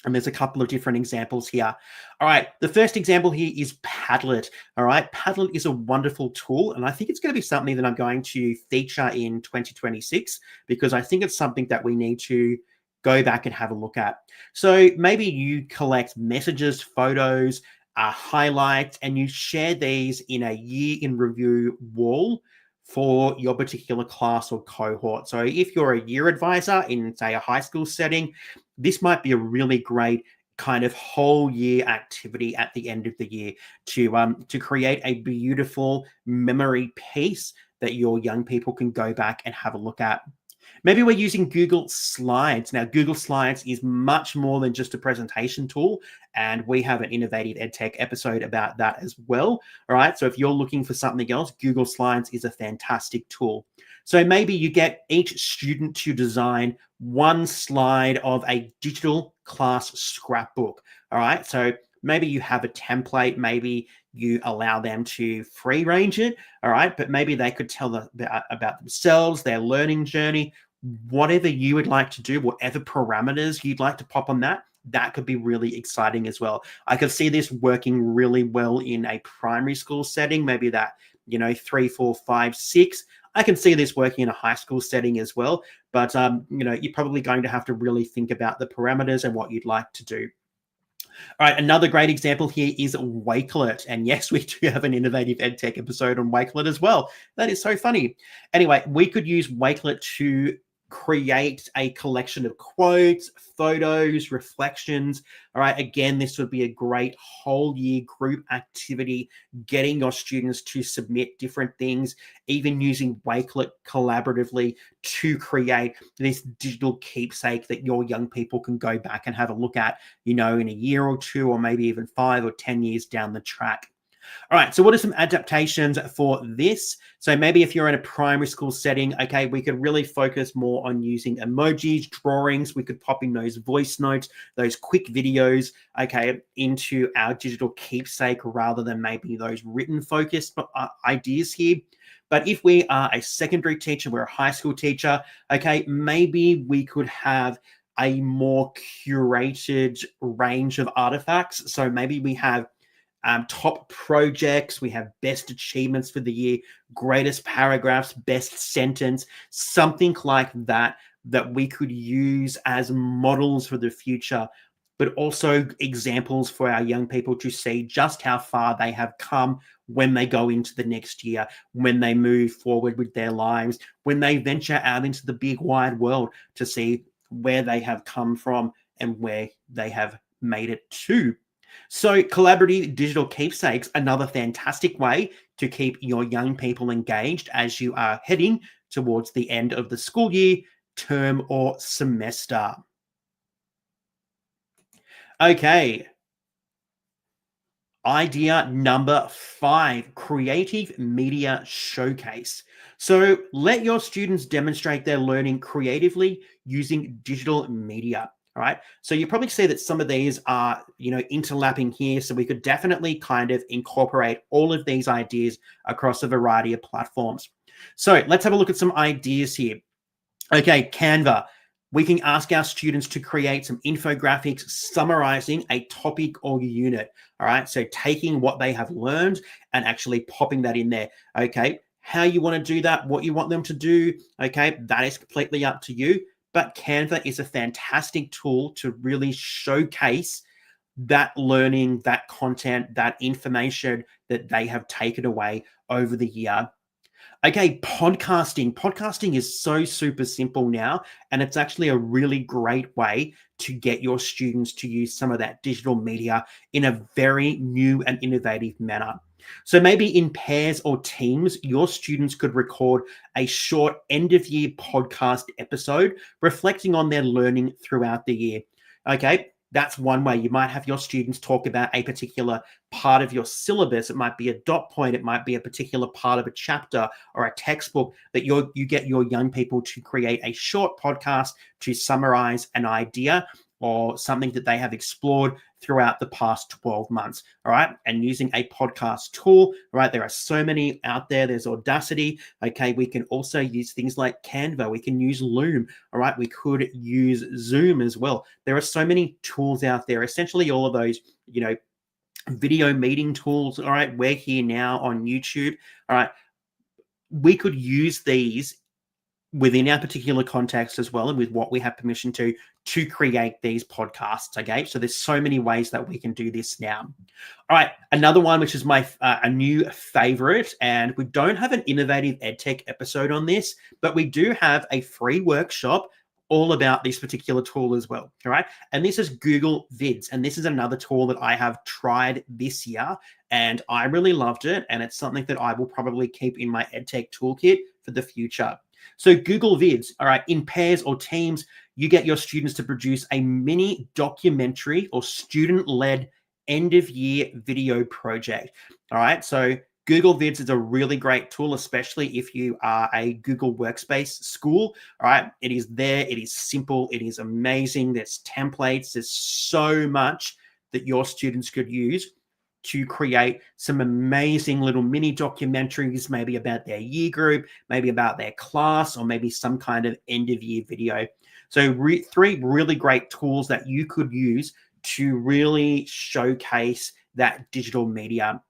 And there's a couple of different examples here. All right, the first example here is Padlet. All right, Padlet is a wonderful tool, and I think it's going to be something that I'm going to feature in 2026, because I think it's something that we need to go back and have a look at. So maybe you collect messages, photos, highlights, and you share these in a year in review wall for your particular class or cohort. So if you're a year advisor in, say, a high school setting, this might be a really great kind of whole year activity at the end of the year to create a beautiful memory piece that your young people can go back and have a look at. Maybe we're using Google Slides. Now, Google Slides is much more than just a presentation tool, and we have an Innovative EdTech episode about that as well. All right, so if you're looking for something else, Google Slides is a fantastic tool. So maybe you get each student to design one slide of a digital class scrapbook. All right, so maybe you have a template, maybe you allow them to free range it. All right, but maybe they could tell about themselves, their learning journey, whatever you would like to do, whatever parameters you'd like to pop on that. That could be really exciting as well. I could see this working really well in a primary school setting, maybe that, 3, 4, 5, 6. I can see this working in a high school setting as well, but you're probably going to have to really think about the parameters and what you'd like to do. All right, another great example here is Wakelet. And yes, we do have an Innovative EdTech episode on Wakelet as well. That is so funny. Anyway, we could use Wakelet to create a collection of quotes, photos, reflections. All right. Again, this would be a great whole year group activity, getting your students to submit different things, even using Wakelet collaboratively to create this digital keepsake that your young people can go back and have a look at, in a year or two, or maybe even 5 or 10 years down the track. All right, so what are some adaptations for this? So maybe if you're in a primary school setting, okay, we could really focus more on using emojis, drawings. We could pop in those voice notes, those quick videos, okay, into our digital keepsake rather than maybe those written focused ideas here. But if we are a secondary teacher, we're a high school teacher, okay, maybe we could have a more curated range of artifacts. So maybe we have top projects, we have best achievements for the year, greatest paragraphs, best sentence, something like that we could use as models for the future, but also examples for our young people to see just how far they have come when they go into the next year, when they move forward with their lives, when they venture out into the big wide world to see where they have come from and where they have made it to. So collaborative digital keepsakes, another fantastic way to keep your young people engaged as you are heading towards the end of the school year, term, or semester. Okay. Idea number 5, creative media showcase. So let your students demonstrate their learning creatively using digital media. All right. So you probably see that some of these are, interlapping here. So we could definitely kind of incorporate all of these ideas across a variety of platforms. So let's have a look at some ideas here. Okay, Canva. We can ask our students to create some infographics summarizing a topic or unit. All right. So taking what they have learned and actually popping that in there. Okay. How you want to do that, what you want them to do. Okay. That is completely up to you. But Canva is a fantastic tool to really showcase that learning, that content, that information that they have taken away over the year. Okay, podcasting. Podcasting is so super simple now, and it's actually a really great way to get your students to use some of that digital media in a very new and innovative manner. So maybe in pairs or teams, your students could record a short end of year podcast episode reflecting on their learning throughout the year. Okay, that's one way. You might have your students talk about a particular part of your syllabus. It might be a dot point. It might be a particular part of a chapter or a textbook that you get your young people to create a short podcast to summarize an idea or something that they have explored throughout the past 12 months. All right. And using a podcast tool, right? There are so many out there. There's Audacity. Okay. We can also use things like Canva. We can use Loom. All right. We could use Zoom as well. There are so many tools out there. Essentially, all of those, video meeting tools. All right. We're here now on YouTube. All right. We could use these within our particular context as well, and with what we have permission to create these podcasts. Okay, so there's so many ways that we can do this now. All right, another one which is my a new favorite, and we don't have an innovative edtech episode on this, but we do have a free workshop all about this particular tool as well. All right, and this is Google Vids, and this is another tool that I have tried this year, and I really loved it, and it's something that I will probably keep in my edtech toolkit for the future. So Google Vids, all right, in pairs or teams, you get your students to produce a mini documentary or student-led end-of-year video project. All right, so Google Vids is a really great tool, especially if you are a Google Workspace school. All right, it is there, it is simple, it is amazing. There's templates, there's so much that your students could use to create some amazing little mini documentaries, maybe about their year group, maybe about their class, or maybe some kind of end of year video. So 3 really great tools that you could use to really showcase that digital media.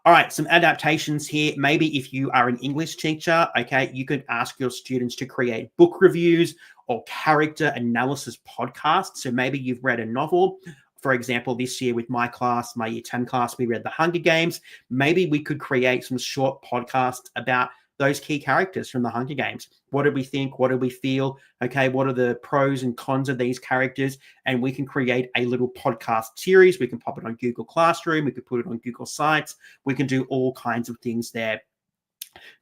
All right, some adaptations here. Maybe if you are an English teacher, okay, you could ask your students to create book reviews or character analysis podcasts. So maybe you've read a novel. For example, this year with my class, my year 10 class, we read The Hunger Games. Maybe we could create some short podcasts about those key characters from the Hunger Games. What did we think? What did we feel? Okay, what are the pros and cons of these characters? And we can create a little podcast series. We can pop it on Google Classroom. We could put it on Google Sites. We can do all kinds of things there.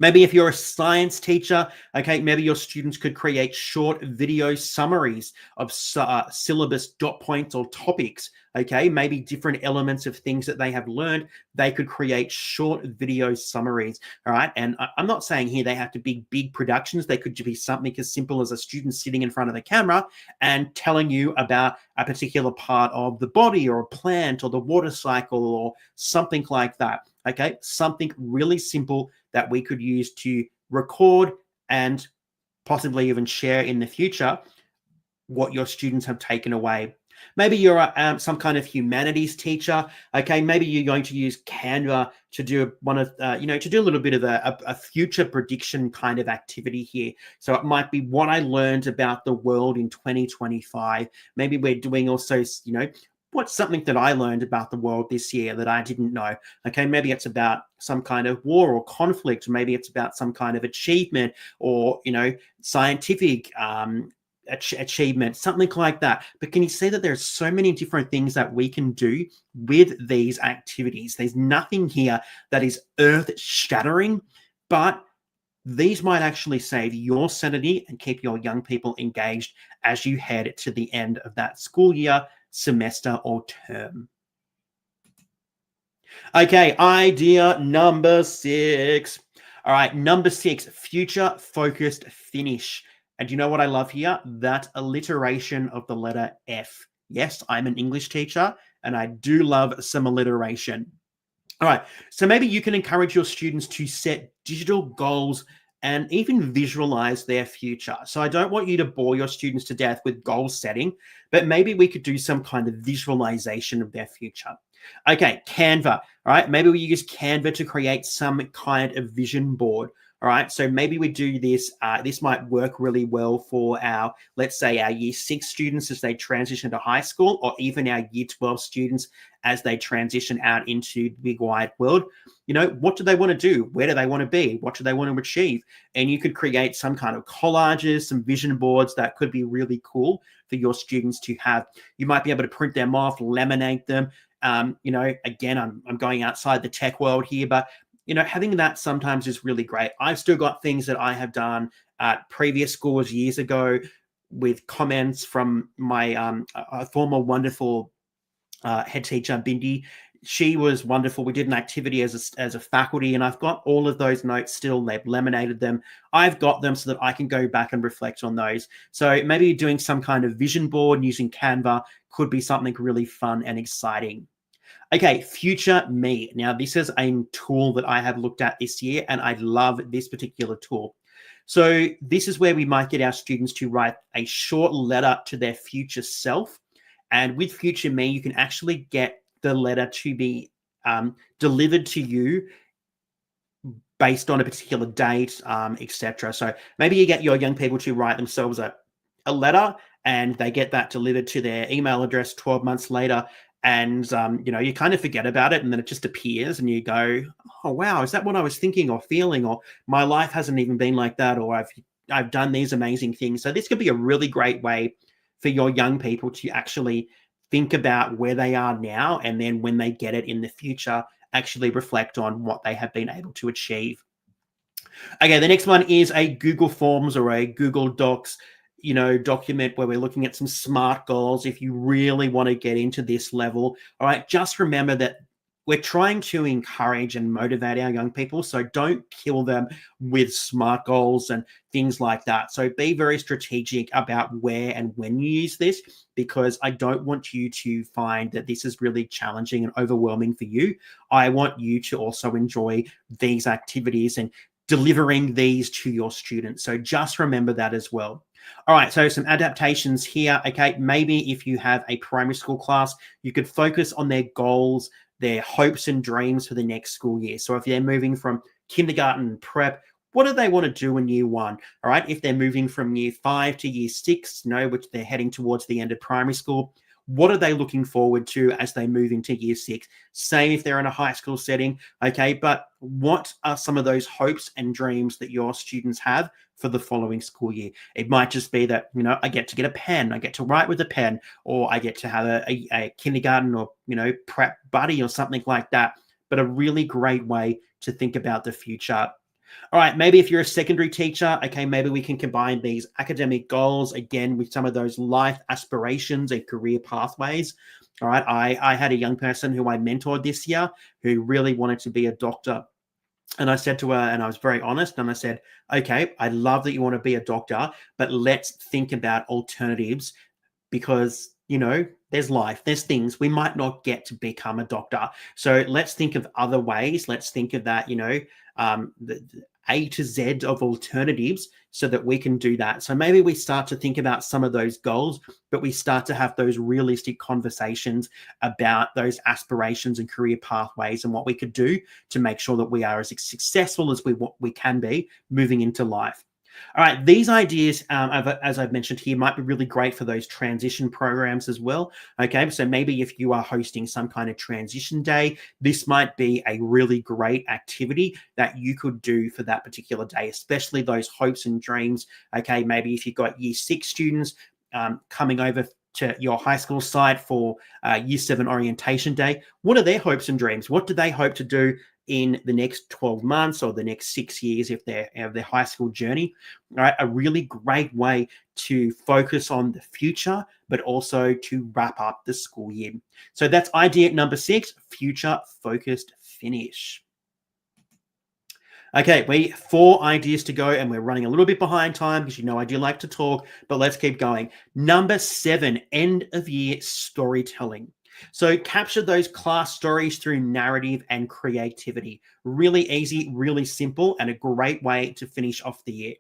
Maybe if you're a science teacher, okay, maybe your students could create short video summaries of syllabus dot points or topics, okay? Maybe different elements of things that they have learned. They could create short video summaries, all right? And I'm not saying here they have to be big productions. They could be something as simple as a student sitting in front of the camera and telling you about a particular part of the body or a plant or the water cycle or something like that, okay? Something really simple that we could use to record and possibly even share in the future what your students have taken away. Maybe you're some kind of humanities teacher. Okay, maybe you're going to use Canva to do to do a little bit of a future prediction kind of activity here. So it might be what I learned about the world in 2025. Maybe we're doing also, what's something that I learned about the world this year that I didn't know? Okay, maybe it's about some kind of war or conflict. Maybe it's about some kind of achievement or, scientific achievement, something like that. But can you see that there's so many different things that we can do with these activities? There's nothing here that is earth-shattering, but these might actually save your sanity and keep your young people engaged as you head to the end of that school year, semester, or term. Okay, idea number 6. All right, number 6, future-focused finish. And you know what I love here? That alliteration of the letter F. Yes, I'm an English teacher, and I do love some alliteration. All right, so maybe you can encourage your students to set digital goals and even visualize their future. So I don't want you to bore your students to death with goal setting, but maybe we could do some kind of visualization of their future. Okay, Canva, all right? Maybe we use Canva to create some kind of vision board. All right, so maybe we do this. This might work really well for our, let's say, our year 6 students as they transition to high school, or even our year 12 students as they transition out into the big wide world. What do they want to do? Where do they want to be? What do they want to achieve? And you could create some kind of collages, some vision boards that could be really cool for your students to have. You might be able to print them off, laminate them. Again, I'm going outside the tech world here, but having that sometimes is really great. I've still got things that I have done at previous schools years ago with comments from my former wonderful head teacher, Bindi. She was wonderful. We did an activity as a faculty, and I've got all of those notes still. They've laminated them. I've got them so that I can go back and reflect on those. So maybe doing some kind of vision board using Canva could be something really fun and exciting. Okay, Future Me. Now, this is a tool that I have looked at this year, and I love this particular tool. So this is where we might get our students to write a short letter to their future self. And with Future Me, you can actually get the letter to be delivered to you based on a particular date, etc. So maybe you get your young people to write themselves a letter, and they get that delivered to their email address 12 months later. And, you kind of forget about it, and then it just appears and you go, oh, wow, is that what I was thinking or feeling? Or my life hasn't even been like that, or I've done these amazing things. So this could be a really great way for your young people to actually think about where they are now, and then when they get it in the future, actually reflect on what they have been able to achieve. Okay, the next one is a Google Forms or a Google Docs document where we're looking at some SMART goals. If you really want to get into this level, all right, just remember that we're trying to encourage and motivate our young people. So don't kill them with SMART goals and things like that. So be very strategic about where and when you use this, because I don't want you to find that this is really challenging and overwhelming for you. I want you to also enjoy these activities and delivering these to your students. So just remember that as well. All right, so some adaptations here. Okay, maybe if you have a primary school class, you could focus on their goals, their hopes and dreams for the next school year. So if they're moving from kindergarten and prep, what do they want to do in year 1? All right, if they're moving from year 5 to year 6, which they're heading towards the end of primary school, What are they looking forward to as they move into year 6? Same if they're in a high school setting, okay, but what are some of those hopes and dreams that your students have for the following school year? It might just be that, I get to get a pen, I get to write with a pen, or I get to have a kindergarten or, prep buddy or something like that. But a really great way to think about the future. All right, maybe if you're a secondary teacher, okay, maybe we can combine these academic goals again with some of those life aspirations and career pathways. All right, I had a young person who I mentored this year who really wanted to be a doctor. And I said to her, and I was very honest, and I said, okay, I love that you want to be a doctor, but let's think about alternatives because, there's life, there's things we might not get to become a doctor. So let's think of other ways. Let's think of that, the A to Z of alternatives so that we can do that. So maybe we start to think about some of those goals, but we start to have those realistic conversations about those aspirations and career pathways and what we could do to make sure that we are as successful as we can be moving into life. All right, these ideas, as I've mentioned here, might be really great for those transition programs as well. Okay, so maybe if you are hosting some kind of transition day, this might be a really great activity that you could do for that particular day, especially those hopes and dreams. Okay, maybe if you've got year 6 students coming over to your high school site for year 7 orientation day, what are their hopes and dreams? What do they hope to do in the next 12 months or the next 6 years if they're of their high school journey? All right, a really great way to focus on the future, but also to wrap up the school year. So that's idea number 6, future focused finish. Okay, 4 ideas to go, and we're running a little bit behind time because I do like to talk, but let's keep going. Number 7, end of year storytelling. So capture those class stories through narrative and creativity. Really easy, really simple, and a great way to finish off the year.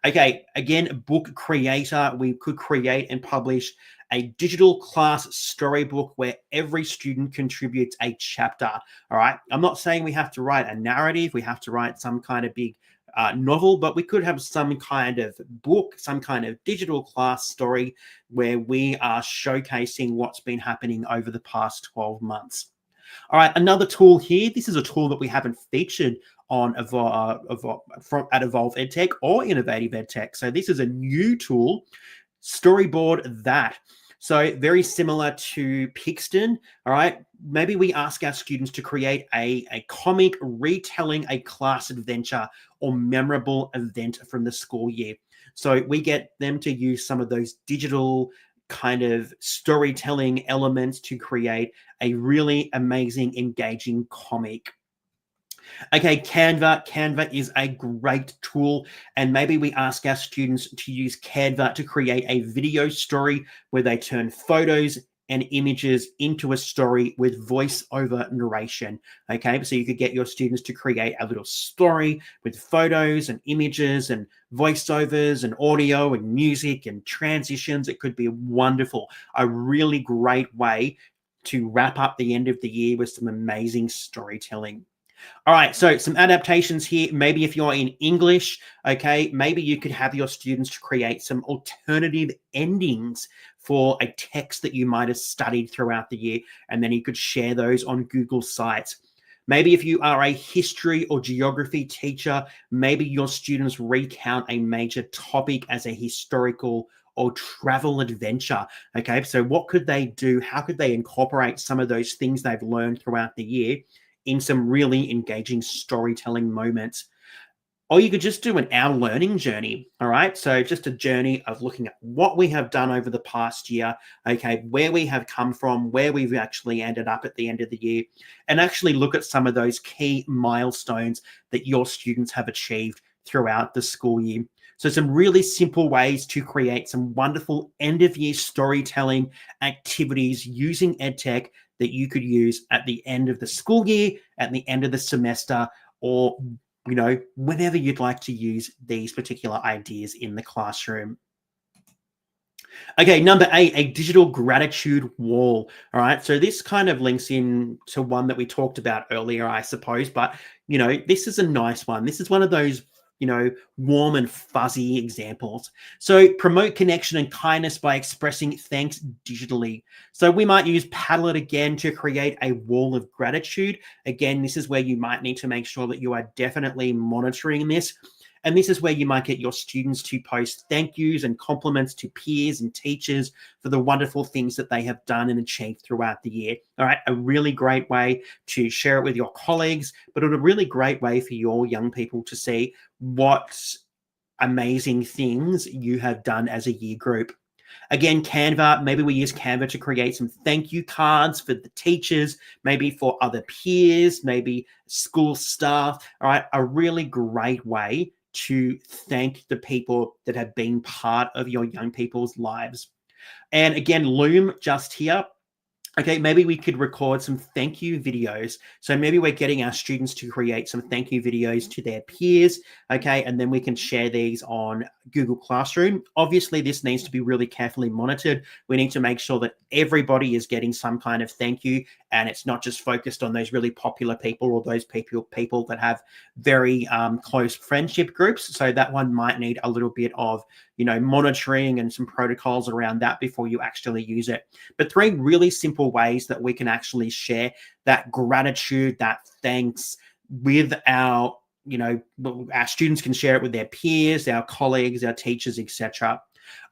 Okay, again, book creator, we could create and publish a digital class storybook where every student contributes a chapter. All right, I'm not saying we have to write a narrative, we have to write some kind of big novel, but we could have some kind of book, some kind of digital class story where we are showcasing what's been happening over the past 12 months. All right, another tool here. This is a tool that we haven't featured on at Evolve EdTech or Innovative EdTech. So this is a new tool, Storyboard That. So very similar to Pixton, all right? Maybe we ask our students to create a comic retelling a class adventure or memorable event from the school year. So we get them to use some of those digital kind of storytelling elements to create a really amazing, engaging comic. Okay, Canva. Canva is a great tool, and maybe we ask our students to use Canva to create a video story where they turn photos and images into a story with voiceover narration. Okay, so you could get your students to create a little story with photos and images and voiceovers and audio and music and transitions. It could be wonderful. A really great way to wrap up the end of the year with some amazing storytelling. All right, so some adaptations here. Maybe if you're in English, okay, maybe you could have your students to create some alternative endings for a text that you might have studied throughout the year, and then you could share those on Google Sites. Maybe if you are a history or geography teacher, maybe your students recount a major topic as a historical or travel adventure. Okay, so what could they do? How could they incorporate some of those things they've learned throughout the year in some really engaging storytelling moments? Or you could just do an hour learning journey, all right? So just a journey of looking at what we have done over the past year, okay, where we have come from, where we've actually ended up at the end of the year, and actually look at some of those key milestones that your students have achieved throughout the school year. So some really simple ways to create some wonderful end-of-year storytelling activities using EdTech that you could use at the end of the school year, at the end of the semester, or whenever you'd like to use these particular ideas in the classroom. Okay, number 8, a digital gratitude wall. All right, so this kind of links in to one that we talked about earlier, I suppose, but this is a nice one. This is one of those warm and fuzzy examples. So promote connection and kindness by expressing thanks digitally. So we might use Padlet again to create a wall of gratitude. Again, this is where you might need to make sure that you are definitely monitoring this. And this is where you might get your students to post thank yous and compliments to peers and teachers for the wonderful things that they have done and achieved throughout the year. All right, a really great way to share it with your colleagues, but a really great way for your young people to see what amazing things you have done as a year group. Again, Canva, maybe we use Canva to create some thank you cards for the teachers, maybe for other peers, maybe school staff. All right, a really great way to thank the people that have been part of your young people's lives. And again, Loom just here. Okay, maybe we could record some thank you videos. So maybe we're getting our students to create some thank you videos to their peers, okay, and then we can share these on Google Classroom. Obviously, this needs to be really carefully monitored. We need to make sure that everybody is getting some kind of thank you, and it's not just focused on those really popular people or those people that have very close friendship groups. So that one might need a little bit of monitoring and some protocols around that before you actually use it. But 3 really simple ways that we can actually share that gratitude, that thanks with our students can share it with their peers, our colleagues, our teachers, etc.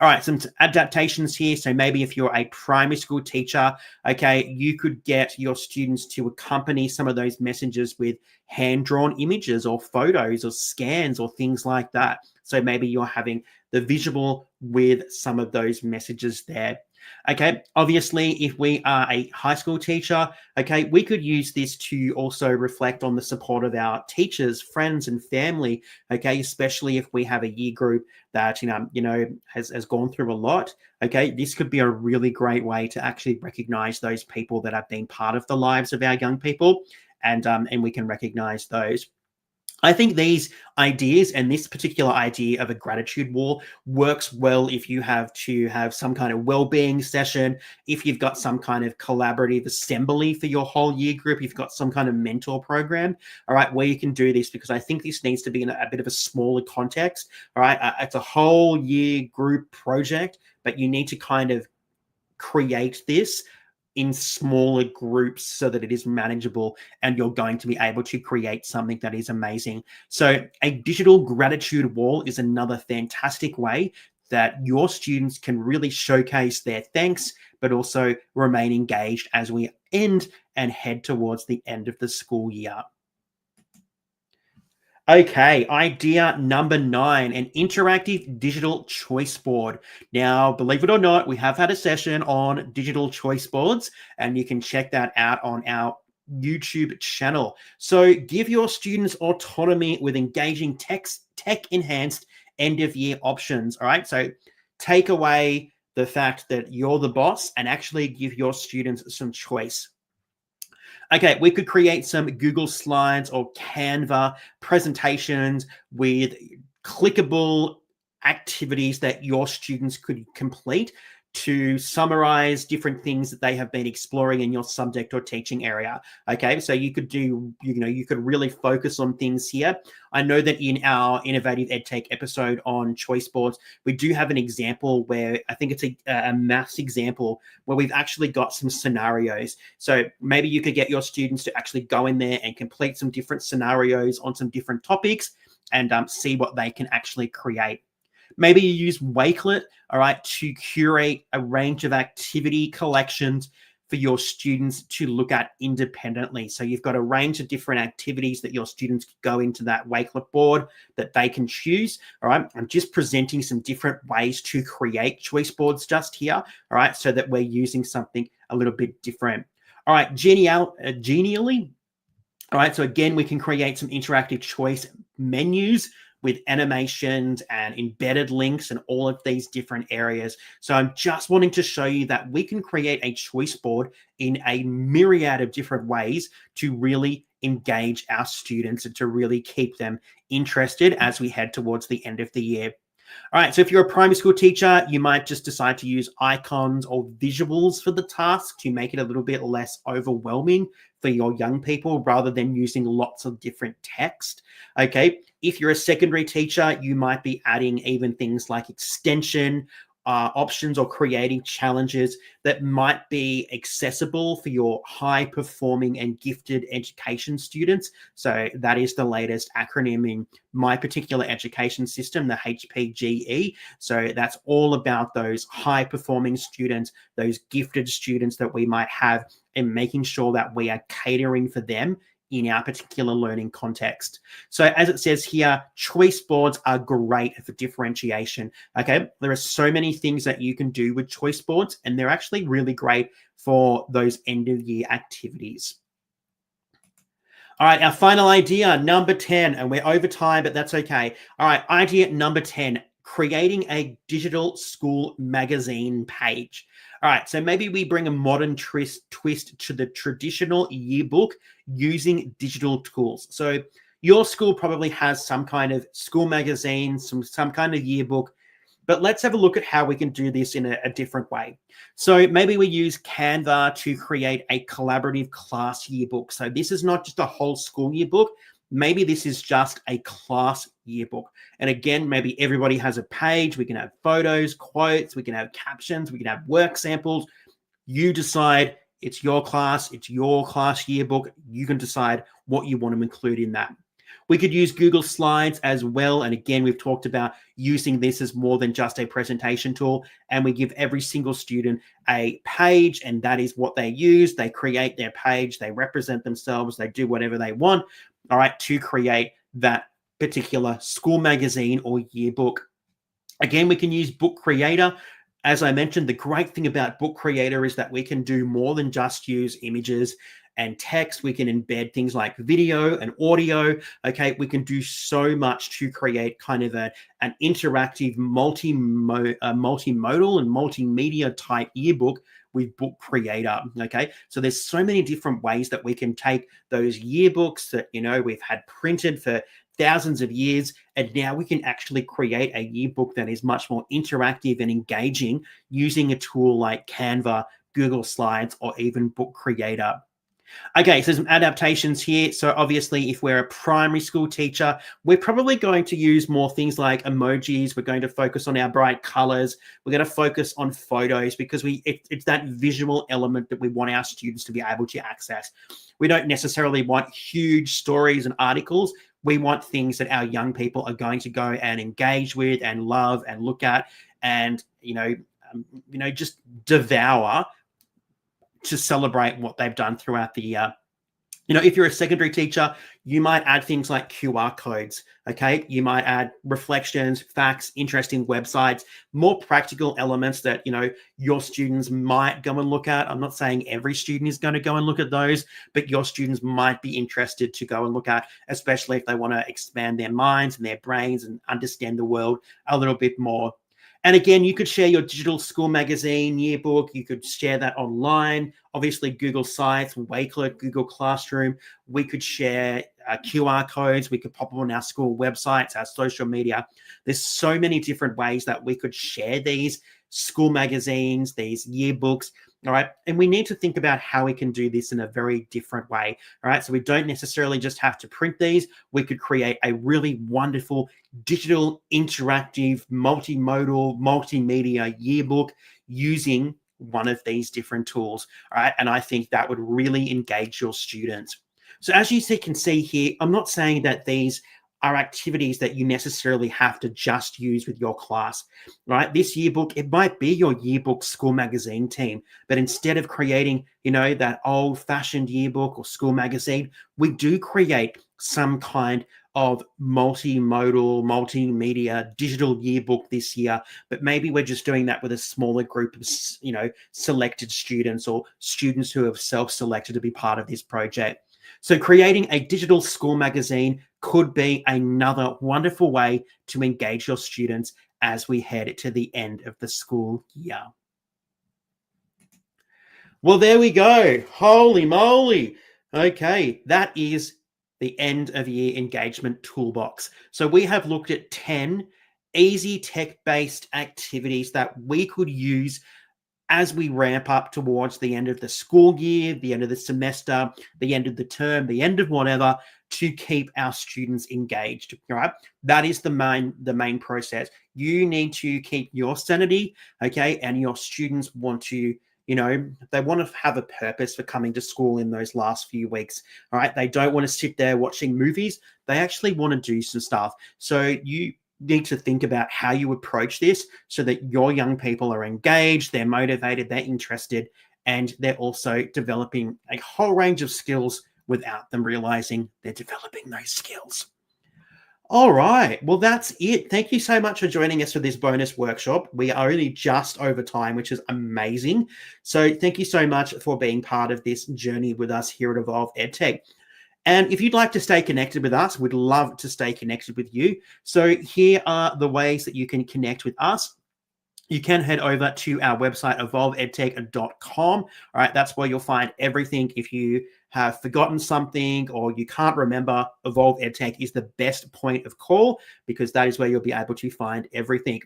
All right, some adaptations here. So maybe if you're a primary school teacher, okay, you could get your students to accompany some of those messages with hand-drawn images or photos or scans or things like that. So maybe you're having the visual with some of those messages there. Okay, obviously, if we are a high school teacher, okay, we could use this to also reflect on the support of our teachers, friends, and family, okay, especially if we have a year group that, has gone through a lot, okay, this could be a really great way to actually recognize those people that have been part of the lives of our young people, and we can recognize those. I think these ideas and this particular idea of a gratitude wall works well if you have to have some kind of well-being session, if you've got some kind of collaborative assembly for your whole year group, you've got some kind of mentor program, all right, where you can do this, because I think this needs to be in a bit of a smaller context, all right? It's a whole year group project, but you need to kind of create this in smaller groups so that it is manageable and you're going to be able to create something that is amazing. So a digital gratitude wall is another fantastic way that your students can really showcase their thanks, but also remain engaged as we end and head towards the end of the school year. Okay, idea number 9, an interactive digital choice board. Now, believe it or not, we have had a session on digital choice boards, and you can check that out on our YouTube channel. So give your students autonomy with engaging tech-enhanced end-of-year options, all right? So take away the fact that you're the boss and actually give your students some choice. Okay, we could create some Google Slides or Canva presentations with clickable activities that your students could complete to summarize different things that they have been exploring in your subject or teaching area. Okay, so you could do, you could really focus on things here. I know that in our Innovative EdTech episode on choice boards, we do have an example where I think it's a maths example where we've actually got some scenarios. So maybe you could get your students to actually go in there and complete some different scenarios on some different topics and see what they can actually create. Maybe you use Wakelet, all right, to curate a range of activity collections for your students to look at independently. So you've got a range of different activities that your students could go into that Wakelet board that they can choose, all right? I'm just presenting some different ways to create choice boards just here, all right, so that we're using something a little bit different. All right, genially, all right, so again, we can create some interactive choice menus with animations and embedded links and all of these different areas. So I'm just wanting to show you that we can create a choice board in a myriad of different ways to really engage our students and to really keep them interested as we head towards the end of the year. All right, so if you're a primary school teacher, you might just decide to use icons or visuals for the task to make it a little bit less overwhelming for your young people rather than using lots of different text. Okay. If you're a secondary teacher, you might be adding even things like extension options or creating challenges that might be accessible for your high performing and gifted education students. So that is the latest acronym in my particular education system, the HPGE. So that's all about those high performing students, those gifted students that we might have, and making sure that we are catering for them in our particular learning context. So as it says here, choice boards are great for differentiation. Okay, there are so many things that you can do with choice boards, and they're actually really great for those end of year activities. All right, our final idea, number 10, and we're over time, but that's okay. All right, idea number 10, creating a digital school magazine page. All right, so maybe we bring a modern twist to the traditional yearbook using digital tools. So your school probably has some kind of school magazine, some kind of yearbook, but let's have a look at how we can do this in a different way. So maybe we use Canva to create a collaborative class yearbook. So this is not just a whole school yearbook. Maybe this is just a class yearbook. And again, maybe everybody has a page. We can have photos, quotes, we can have captions, we can have work samples. You decide. It's your class yearbook. You can decide what you want to include in that. We could use Google Slides as well. And again, we've talked about using this as more than just a presentation tool. And we give every single student a page, and that is what they use. They create their page, they represent themselves, they do whatever they want, all right, to create that particular school magazine or yearbook. Again, we can use Book Creator. As I mentioned, the great thing about Book Creator is that we can do more than just use images and text. We can embed things like video and audio. Okay, we can do so much to create kind of an interactive multimodal and multimedia type yearbook with Book Creator. Okay, so there's so many different ways that we can take those yearbooks that we've had printed for thousands of years, and now we can actually create a yearbook that is much more interactive and engaging using a tool like Canva, Google Slides, or even Book Creator. Okay, so some adaptations here. So obviously, if we're a primary school teacher, we're probably going to use more things like emojis. We're going to focus on our bright colors. We're going to focus on photos because it's that visual element that we want our students to be able to access. We don't necessarily want huge stories and articles. We want things that our young people are going to go and engage with and love and look at and, just devour to celebrate what they've done throughout the year. If you're a secondary teacher, you might add things like QR codes, okay? You might add reflections, facts, interesting websites, more practical elements that, your students might go and look at. I'm not saying every student is going to go and look at those, but your students might be interested to go and look at, especially if they want to expand their minds and their brains and understand the world a little bit more. And again, you could share your digital school magazine, yearbook. You could share that online. Obviously, Google Sites, Wakelet, Google Classroom. We could share QR codes. We could pop them on our school websites, our social media. There's so many different ways that we could share these school magazines, these yearbooks. All right. And we need to think about how we can do this in a very different way. All right. So we don't necessarily just have to print these. We could create a really wonderful digital, interactive, multimodal, multimedia yearbook using one of these different tools. All right. And I think that would really engage your students. So as you can see here, I'm not saying that these are activities that you necessarily have to just use with your class, right? This yearbook, it might be your yearbook school magazine team, but instead of creating, that old-fashioned yearbook or school magazine, we do create some kind of multimodal, multimedia, digital yearbook this year, but maybe we're just doing that with a smaller group of, selected students or students who have self-selected to be part of this project. So creating a digital school magazine could be another wonderful way to engage your students as we head to the end of the school year. Well, there we go. Holy moly. Okay, that is the end of year engagement toolbox. So we have looked at 10 easy tech-based activities that we could use as we ramp up towards the end of the school year, the end of the semester, the end of the term, the end of whatever, to keep our students engaged. All right. That is the main process. You need to keep your sanity, okay? And your students want to, they want to have a purpose for coming to school in those last few weeks. All right. They don't want to sit there watching movies. They actually want to do some stuff. So you need to think about how you approach this so that your young people are engaged, they're motivated, they're interested, and they're also developing a whole range of skills without them realizing they're developing those skills. All right. Well, that's it. Thank you so much for joining us for this bonus workshop. We are only just over time, which is amazing. So thank you so much for being part of this journey with us here at Evolve EdTech. And if you'd like to stay connected with us, we'd love to stay connected with you. So here are the ways that you can connect with us. You can head over to our website, evolveedtech.com. All right, that's where you'll find everything. If you have forgotten something or you can't remember, Evolve EdTech is the best point of call because that is where you'll be able to find everything.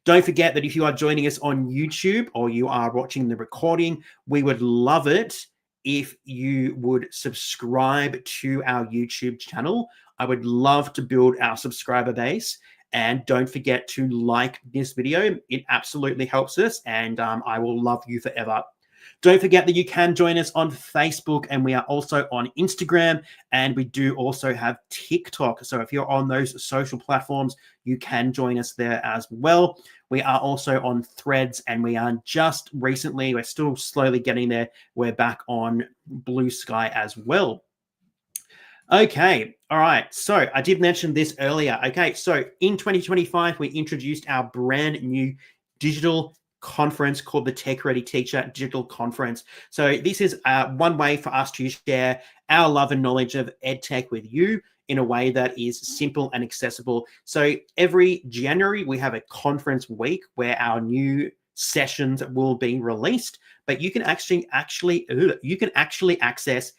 Don't forget that if you are joining us on YouTube or you are watching the recording, we would love it if you would subscribe to our YouTube channel. I would love to build our subscriber base. And don't forget to like this video. It absolutely helps us, and I will love you forever. Don't forget that you can join us on Facebook, and we are also on Instagram, and we do also have TikTok. So if you're on those social platforms, you can join us there as well. We are also on Threads, and we are just recently, we're still slowly getting there, we're back on Blue Sky as well. Okay, all right. So I did mention this earlier. Okay, so in 2025, we introduced our brand new digital conference called the Tech Ready Teacher Digital Conference. So this is one way for us to share our love and knowledge of EdTech with you in a way that is simple and accessible. So every January, we have a conference week where our new sessions will be released, but you can actually access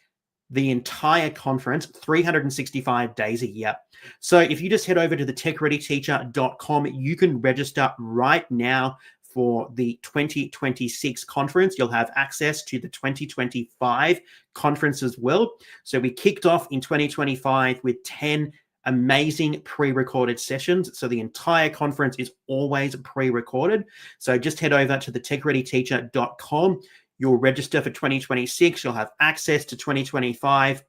the entire conference 365 days a year. So if you just head over to the techreadyteacher.com, you can register right now for the 2026 conference. You'll have access to the 2025 conference as well. So we kicked off in 2025 with 10 amazing pre-recorded sessions. So the entire conference is always pre-recorded. So just head over to the techreadyteacher.com. You'll register for 2026. You'll have access to 2025.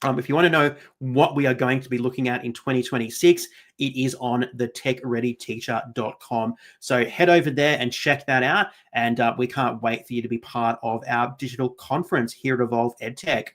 If you want to know what we are going to be looking at in 2026, it is on the techreadyteacher.com. So head over there and check that out. And we can't wait for you to be part of our digital conference here at Evolve EdTech.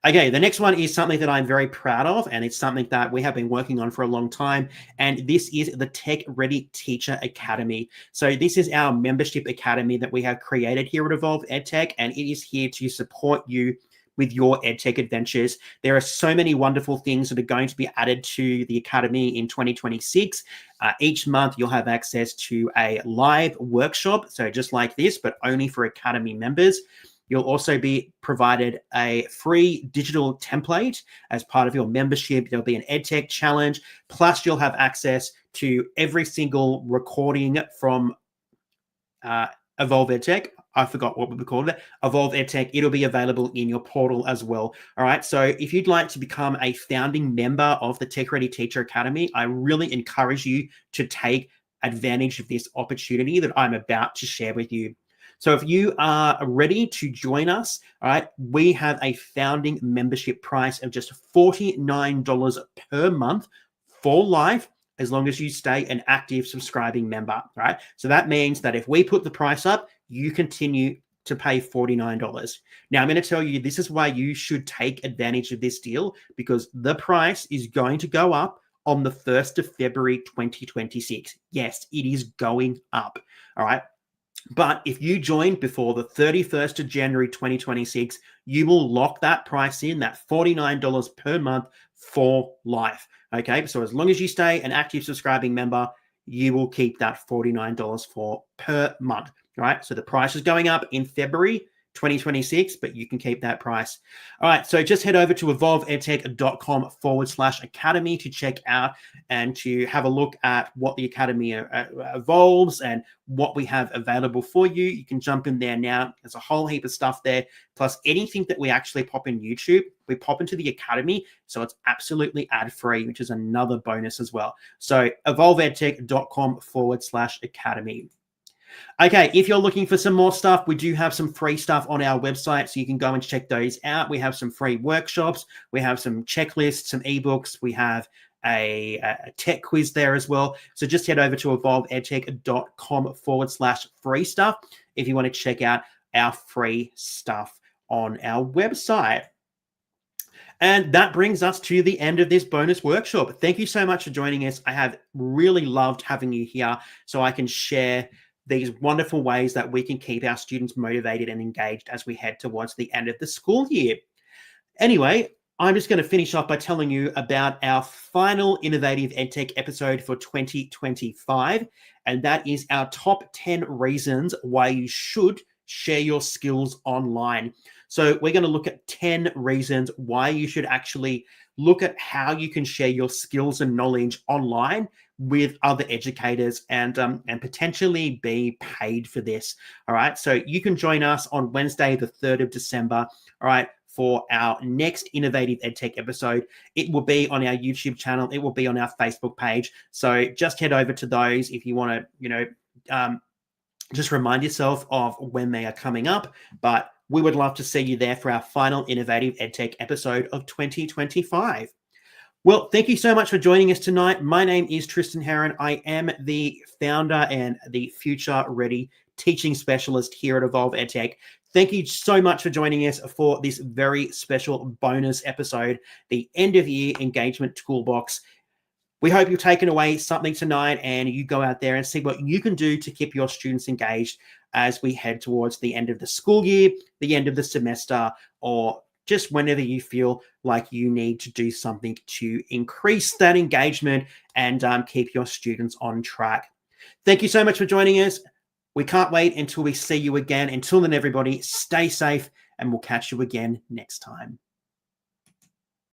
Okay, the next one is something that I'm very proud of, and it's something that we have been working on for a long time, and this is the Tech Ready Teacher Academy. So this is our membership academy that we have created here at Evolve EdTech, and it is here to support you with your EdTech adventures. There are so many wonderful things that are going to be added to the academy in 2026. Each month, you'll have access to a live workshop, so just like this, but only for academy members. You'll also be provided a free digital template as part of your membership. There'll be an EdTech challenge. Plus, you'll have access to every single recording from Evolve EdTech. I forgot what we called it. Evolve EdTech. It'll be available in your portal as well. All right. So if you'd like to become a founding member of the Tech Ready Teacher Academy, I really encourage you to take advantage of this opportunity that I'm about to share with you. So if you are ready to join us, all right, we have a founding membership price of just $49 per month for life, as long as you stay an active subscribing member, right? So that means that if we put the price up, you continue to pay $49. Now, I'm going to tell you, this is why you should take advantage of this deal, because the price is going to go up on the 1st of February, 2026. Yes, it is going up, all right? But if you join before the 31st of January, 2026, you will lock that price in, that $49 per month for life. Okay, so as long as you stay an active subscribing member, you will keep that $49 per month. All right, so the price is going up in February. 2026, but you can keep that price. All right, so just head over to evolveedtech.com/academy to check out and to have a look at what the Academy evolves and what we have available for you. You can jump in there now. There's a whole heap of stuff there, plus anything that we actually pop in YouTube, we pop into the Academy, so it's absolutely ad-free, which is another bonus as well. So evolveedtech.com/academy. Okay, if you're looking for some more stuff, we do have some free stuff on our website, so you can go and check those out. We have some free workshops, we have some checklists, some ebooks, we have a tech quiz there as well. So just head over to evolveedtech.com/free stuff if you want to check out our free stuff on our website. And that brings us to the end of this bonus workshop. Thank you so much for joining us. I have really loved having you here so I can share these wonderful ways that we can keep our students motivated and engaged as we head towards the end of the school year. Anyway, I'm just going to finish up by telling you about our final Innovative EdTech episode for 2025, and that is our top 10 reasons why you should share your skills online. So we're going to look at 10 reasons why you should actually look at how you can share your skills and knowledge online with other educators and potentially be paid for this. All right. So you can join us on Wednesday, the 3rd of December. All right. For our next Innovative EdTech episode. It will be on our YouTube channel. It will be on our Facebook page. So just head over to those if you want to, just remind yourself of when they are coming up. But we would love to see you there for our final Innovative EdTech episode of 2025. Well, thank you so much for joining us tonight. My name is Tristan Heron. I am the founder and the Future Ready teaching specialist here at Evolve EdTech. Thank you so much for joining us for this very special bonus episode, the end of year engagement toolbox. We hope you've taken away something tonight and you go out there and see what you can do to keep your students engaged as we head towards the end of the school year, the end of the semester, or just whenever you feel like you need to do something to increase that engagement and keep your students on track. Thank you so much for joining us. We can't wait until we see you again. Until then, everybody, stay safe and we'll catch you again next time.